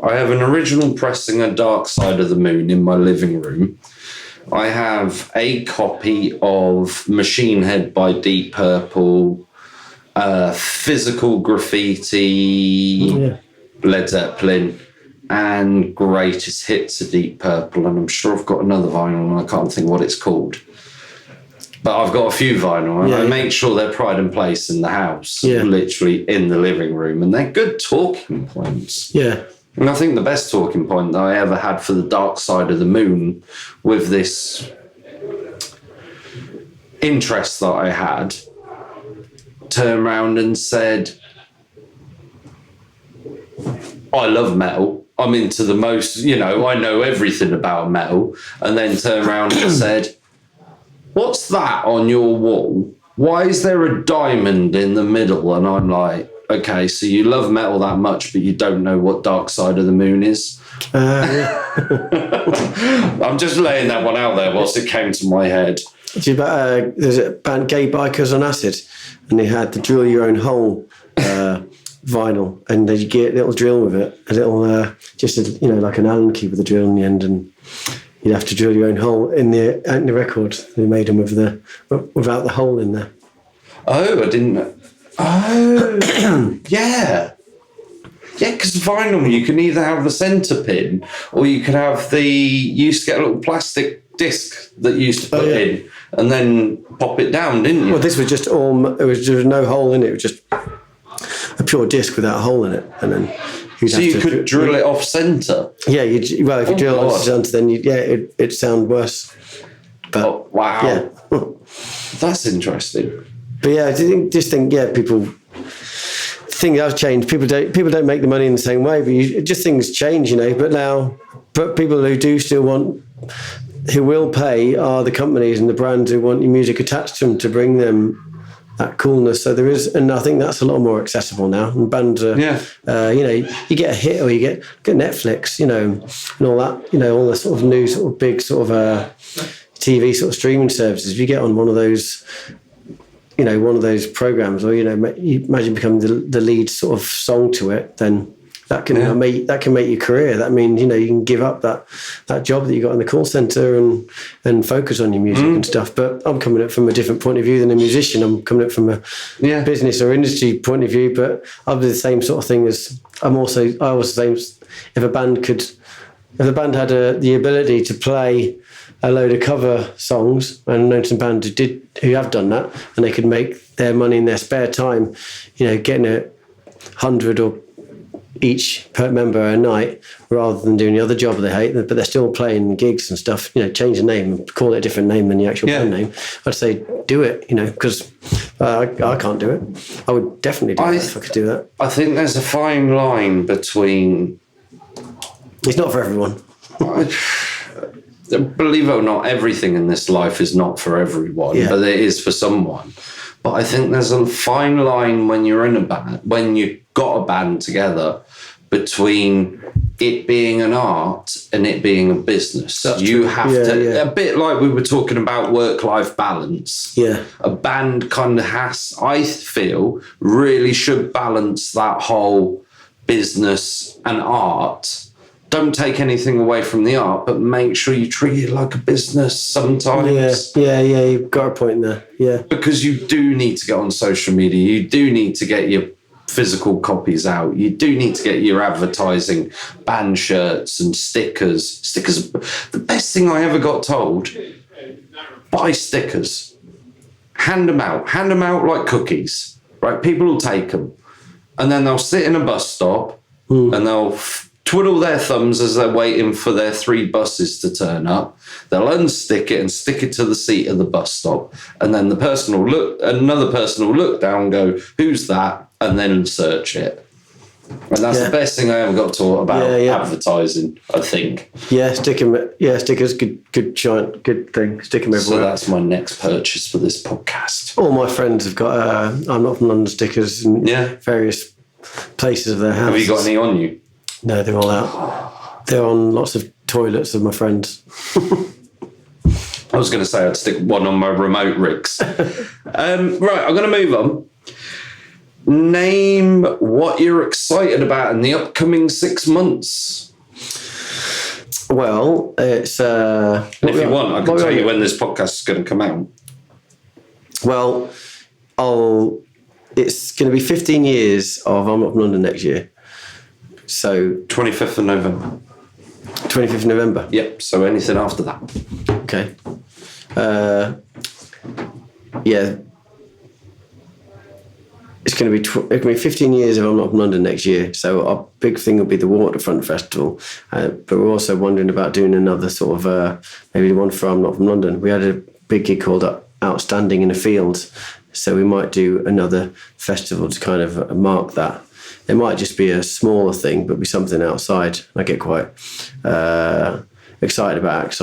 Speaker 3: an original pressing of Dark Side of the Moon in my living room. I have a copy of Machine Head by Deep Purple, Physical Graffiti, Led Zeppelin, and Greatest Hits of Deep Purple. And I'm sure I've got another vinyl and I can't think what it's called. But I've got a few vinyl and I make sure they're pride and place in the house, literally in the living room. And they're good talking points.
Speaker 4: Yeah.
Speaker 3: And I think the best talking point that I ever had for the Dark Side of the Moon with this interest that I had, turned around and said, I love metal. I'm into the most, I know everything about metal. And then turned around and said, what's that on your wall? Why is there a diamond in the middle? And I'm like, okay, so you love metal that much, but you don't know what Dark Side of the Moon is? I'm just laying that one out there whilst it came to my head.
Speaker 4: There's a band, Gay Bikers on Acid, and they had the Drill Your Own Hole vinyl, and you get a little drill with it, a little, like an Allen key with a drill in the end, and you'd have to drill your own hole in the record. They made them without the hole in there.
Speaker 3: Oh, I didn't know. Oh, yeah. Yeah, because vinyl, you can either have the centre pin or you can have you used to get a little plastic disc that you used to put in and then pop it down, didn't you?
Speaker 4: Well, this was just there was no hole in it. It was just a pure disc without a hole in it. And then
Speaker 3: you could drill it off centre?
Speaker 4: Yeah, if you drill it off centre, then it'd sound worse. But,
Speaker 3: wow.
Speaker 4: Yeah.
Speaker 3: That's interesting.
Speaker 4: But yeah, I just think people... Things have changed. People don't make the money in the same way, but things change, But people who do still who will pay are the companies and the brands who want your music attached to them to bring them that coolness. So there is, and I think that's a lot more accessible now. And bands are, you get a hit or you get Netflix, and all that, all the sort of new, sort of big, sort of TV sort of streaming services. If you get on one of those. One of those programs, or you imagine becoming the lead sort of song to it, then that can make your career. That means you can give up that job that you got in the call center and focus on your music and stuff. But I'm coming at it from a different point of view than a musician. I'm coming at it from a business or industry point of view. But I'll do the same sort of thing as I was the same. If a band had the ability to play a load of cover songs, and I know some bands who have done that, and they could make their money in their spare time, getting 100 or each per member a night, rather than doing the other job they hate, but they're still playing gigs and stuff. Change the name and call it a different name than the actual band name. I'd say do it, because I can't do it. I would definitely do it if I could do that.
Speaker 3: I think there's a fine line between.
Speaker 4: It's not for everyone.
Speaker 3: Believe it or not, everything in this life is not for everyone, but it is for someone. But I think there's a fine line when you're in a band, when you've got a band together, between it being an art and it being a business. You have to, a bit like we were talking about work-life balance.
Speaker 4: Yeah.
Speaker 3: A band kind of has, I feel, really should balance that whole business and art. Don't take anything away from the art, but make sure you treat it like a business sometimes.
Speaker 4: Yeah, you've got a point there. Yeah.
Speaker 3: Because you do need to get on social media. You do need to get your physical copies out. You do need to get your advertising, band shirts and stickers. Stickers, the best thing I ever got told, buy stickers. Hand them out like cookies, right? People will take them. And then they'll sit in a bus stop and they'll twiddle their thumbs as they're waiting for their 3 buses to turn up. They'll unstick it and stick it to the seat of the bus stop. And then another person will look down and go, who's that? And then search it. And that's the best thing I ever got taught about advertising, I think.
Speaker 4: Yeah, stickers, good giant, good thing. Stick them everywhere.
Speaker 3: So that's my next purchase for this podcast.
Speaker 4: All my friends have got I'm Not From London stickers in various places of their house.
Speaker 3: Have you got any on you?
Speaker 4: No, they're all out. They're on lots of toilets of my friends.
Speaker 3: I was going to say I'd stick one on my remote rigs. Right, I'm going to move on. Name what you're excited about in the upcoming 6 months.
Speaker 4: Well, it's...
Speaker 3: if you want, I can tell you when this podcast is going to come out.
Speaker 4: Well, it's going to be 15 years of I'm Not From London next year. So...
Speaker 3: 25th of November.
Speaker 4: 25th of November?
Speaker 3: Yep, so anything after that.
Speaker 4: Okay. Yeah. It's going to be 15 years of I'm Not From London next year. So our big thing will be the Waterfront Festival. But we're also wondering about doing another sort of, maybe the one for I'm Not From London. We had a big gig called Outstanding in the Fields. So we might do another festival to kind of mark that. It might just be a smaller thing, but be something outside. I get quite excited about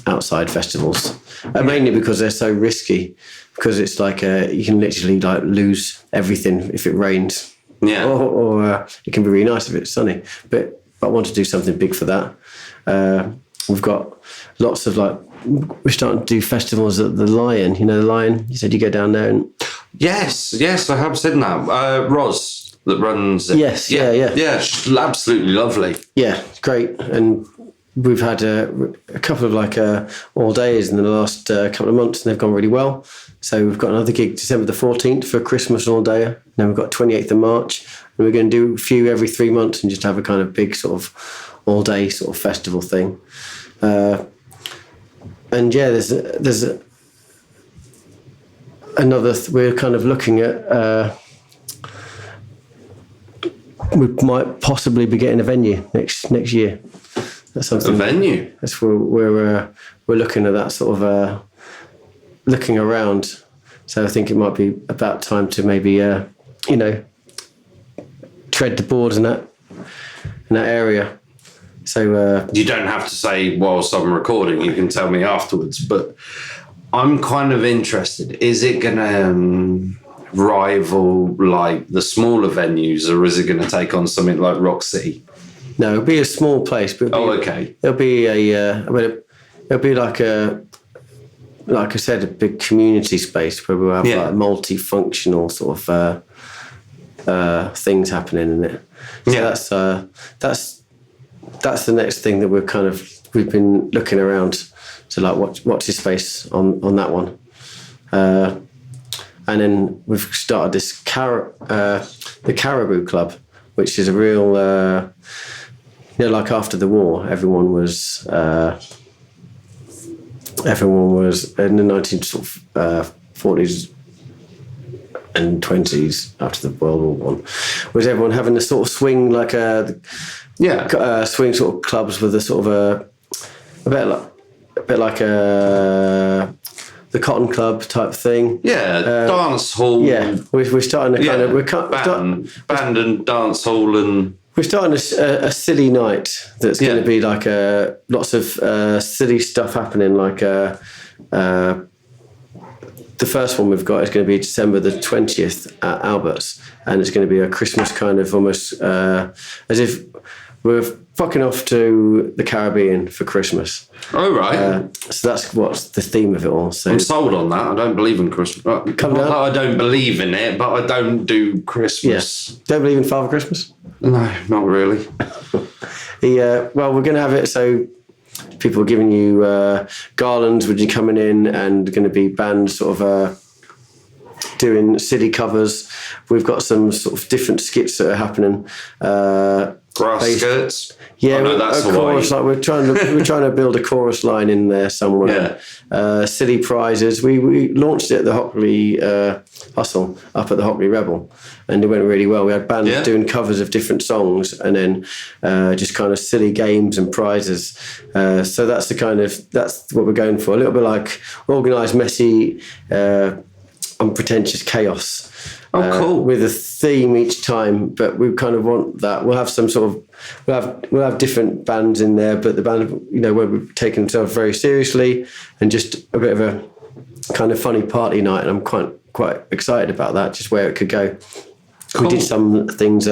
Speaker 4: outside festivals, mainly because they're so risky. Because it's like you can literally like lose everything if it rains.
Speaker 3: Yeah.
Speaker 4: Or it can be really nice if it's sunny. But I want to do something big for that. We've got lots of we're starting to do festivals at the Lion. You know the Lion? You said you go down there and...
Speaker 3: Yes, I have seen that. Roz that runs it.
Speaker 4: Yes, yeah.
Speaker 3: Yeah, absolutely lovely.
Speaker 4: Yeah, great. And we've had a couple of all days in the last couple of months, and they've gone really well. So we've got another gig December the 14th for Christmas all day. Then we've got 28th of March, and we're going to do a few every 3 months and just have a kind of big sort of all day sort of festival thing. And yeah, there's another. We're kind of looking at. We might possibly be getting a venue next year. That's something.
Speaker 3: A venue.
Speaker 4: That's where we're looking at that sort of looking around. So I think it might be about time to maybe tread the boards in that area. So
Speaker 3: you don't have to say whilst I'm recording. You can tell me afterwards. But I'm kind of interested. Is it going to rival like the smaller venues, or is it going to take on something like Rock City?
Speaker 4: No, it'll be a small place. But
Speaker 3: okay.
Speaker 4: It'll be it'll be like I said, a big community space where we'll have like multifunctional sort of things happening in it. So that's the next thing that we've been looking around to like watch his space on that one. And then we've started this the Caribou Club, which is a real, like after the war, everyone was in the 1940s and 20s after the World War One, was everyone having a sort of swing swing sort of clubs with a sort of a bit like the Cotton Club type thing.
Speaker 3: Yeah, dance hall.
Speaker 4: Yeah, we're starting to
Speaker 3: band and dance hall, and
Speaker 4: we're starting a silly night that's going to be like lots of silly stuff happening. Like the first one we've got is going to be December the 20th at Albert's, and it's going to be a Christmas kind of almost as if we're fucking off to the Caribbean for Christmas.
Speaker 3: Oh, right.
Speaker 4: So that's what's the theme of it all. So
Speaker 3: I'm sold on that. I don't believe in Christmas. I don't believe in it, but I don't do Christmas.
Speaker 4: Yeah. Don't believe in Father Christmas?
Speaker 3: No, not really.
Speaker 4: Well, we're going to have it so people are giving you garlands when you're coming in, and going to be bands sort of doing city covers. We've got some sort of different skits that are happening.
Speaker 3: Grass skirts.
Speaker 4: Yeah,
Speaker 3: that's
Speaker 4: a chorus. Like we're trying to build a chorus line in there somewhere. Yeah. Silly prizes. We launched it at the Hockley Hustle up at the Hockley Rebel, and it went really well. We had bands doing covers of different songs, and then just kind of silly games and prizes. So that's what we're going for. A little bit like organised, messy, unpretentious chaos.
Speaker 3: Oh, cool!
Speaker 4: With a theme each time, but we kind of want that. We'll have some sort of we'll have different bands in there, but the band where we've taken themselves very seriously, and just a bit of a kind of funny party night. And I'm quite excited about that, just where it could go. Cool. We did some things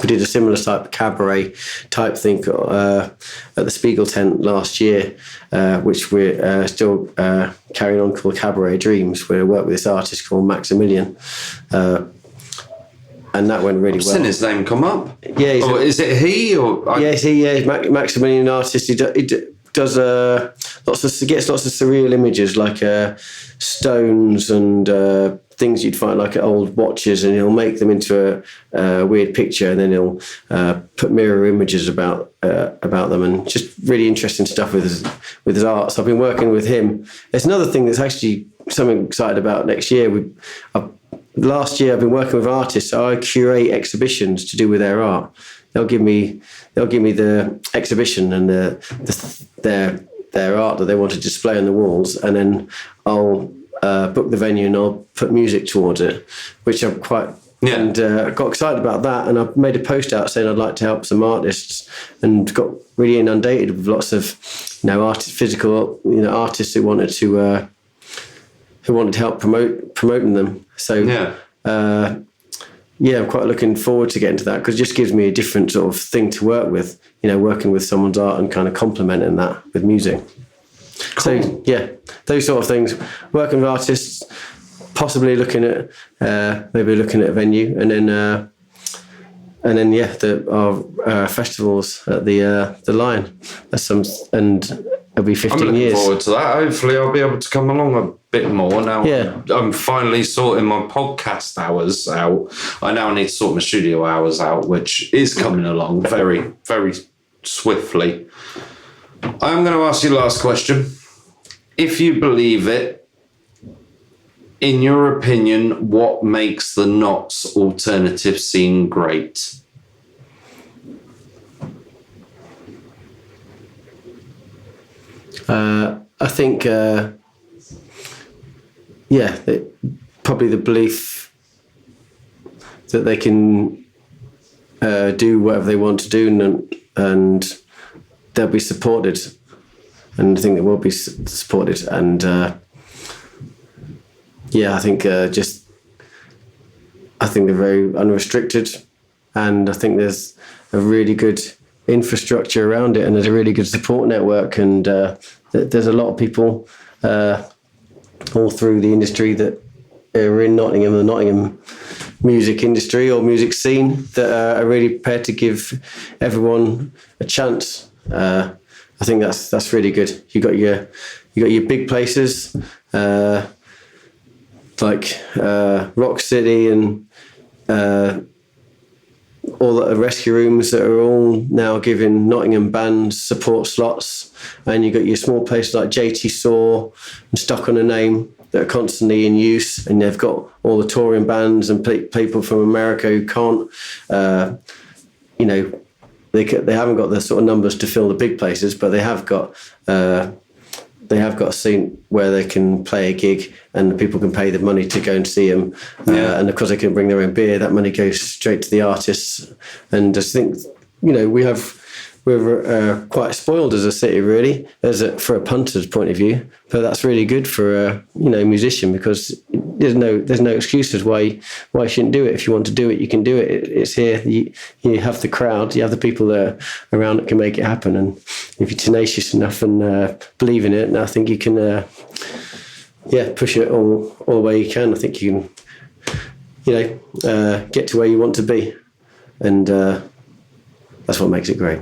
Speaker 4: we did a similar type cabaret type thing at the Spiegel tent last year, which we're still carrying on, called Cabaret Dreams, where I work with this artist called Maximilian. And that went really well.
Speaker 3: I've seen his name come up.
Speaker 4: Yeah.
Speaker 3: Is it he? Or
Speaker 4: yeah, it's he. Yeah, he's Maximilian artist. He does gets lots of surreal images like stones and things you'd find like old watches, and he'll make them into a weird picture, and then he'll put mirror images about them, and just really interesting stuff with his art. So I've been working with him. There's another thing that's actually something excited about next year. Last year I've been working with artists. So I curate exhibitions to do with their art. They'll give me the exhibition and their art that they want to display on the walls, and then I'll book the venue and I'll put music towards it, which I'm quite. Yeah. And I got excited about that, and I made a post out saying I'd like to help some artists, and got really inundated with lots of physical artists who wanted to help promoting them. So I'm quite looking forward to getting to that, because it just gives me a different sort of thing to work with, working with someone's art and kind of complementing that with music. Cool. So those sort of things, working with artists, possibly looking at a venue, and then our festivals at the Lion. And it'll be 15 years.
Speaker 3: I'm looking forward to that. Hopefully I'll be able to come along a bit more now.
Speaker 4: Yeah.
Speaker 3: I'm finally sorting my podcast hours out. I now need to sort my studio hours out, which is coming along very, very swiftly. I'm going to ask you the last question. If you believe it, in your opinion, what makes the Notts alternative scene great?
Speaker 4: I think, probably the belief that they can do whatever they want to do, and they'll be supported, and I think they will be supported. And I think I think they're very unrestricted, and I think there's a really good infrastructure around it, and there's a really good support network, and there's a lot of people all through the industry that are in Nottingham, the Nottingham music industry or music scene, that are really prepared to give everyone a chance. I think that's really good. You got your big places like Rock City and all the rescue rooms that are all now giving Nottingham bands support slots, and you got your small places like JT Saw and Stuck on a Name that are constantly in use, and they've got all the touring bands and people from America who can't, they haven't got the sort of numbers to fill the big places, but they have got a scene where they can play a gig and people can pay the money to go and see them. And of course they can bring their own beer. That money goes straight to the artists. And I think, we're quite spoiled as a city, really, for a punter's point of view. But that's really good for a musician, because there's no excuses why you shouldn't do it. If you want to do it, you can do it. It's here. You have the crowd, you have the people that are around that can make it happen. And if you're tenacious enough and believe in it, and I think you can, push it all the way you can. I think you can, get to where you want to be, and that's what makes it great.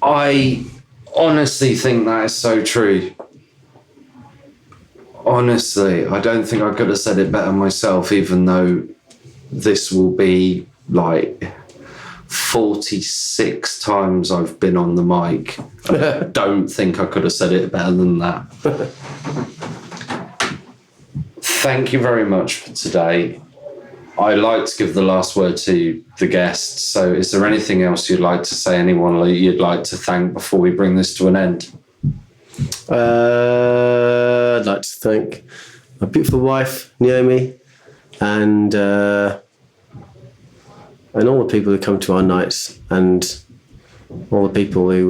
Speaker 3: I honestly think that is so true. Honestly, I don't think I could have said it better myself, even though this will be like 46 times I've been on the mic. I don't think I could have said it better than that. Thank you very much for today. I like to give the last word to the guests. So is there anything else you'd like to say, anyone you'd like to thank before we bring this to an end?
Speaker 4: I'd like to thank my beautiful wife, Naomi, and all the people who come to our nights, and all the people who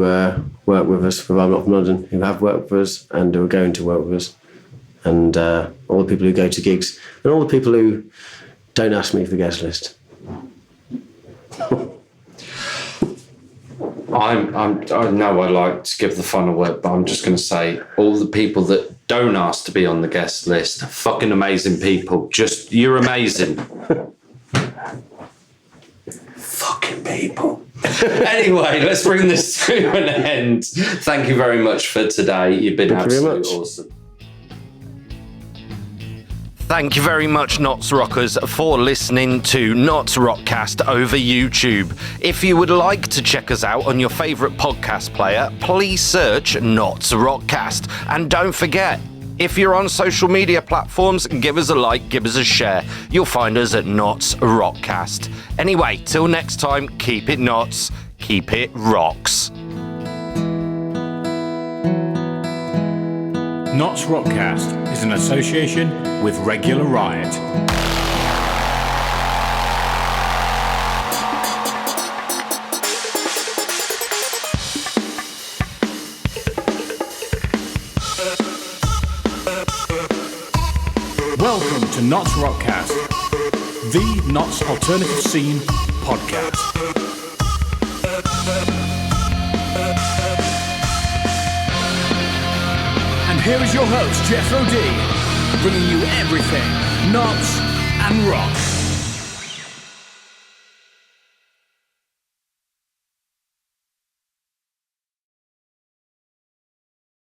Speaker 4: work with us from I'm Not From London, who have worked with us and who are going to work with us, and all the people who go to gigs, and all the people who don't ask me for the guest list.
Speaker 3: I know I like to give the final word, but I'm just going to say all the people that don't ask to be on the guest list, fucking amazing people. Just, you're amazing. Fucking people. Anyway, let's bring this to an end. Thank you very much for today. You've been absolutely awesome.
Speaker 2: Thank you very much, Notts Rockers, for listening to NottsRockCast over YouTube. If you would like to check us out on your favourite podcast player, please search NottsRockCast. And don't forget, if you're on social media platforms, give us a like, give us a share. You'll find us at NottsRockCast. Anyway, till next time, keep it Notts, keep it rocks.
Speaker 1: NottsRockCast is an association with Regular Riot. Welcome to NottsRockCast, the Notts Alternative Scene podcast. And here is your host, Jethro D, bringing you everything Notts and rock.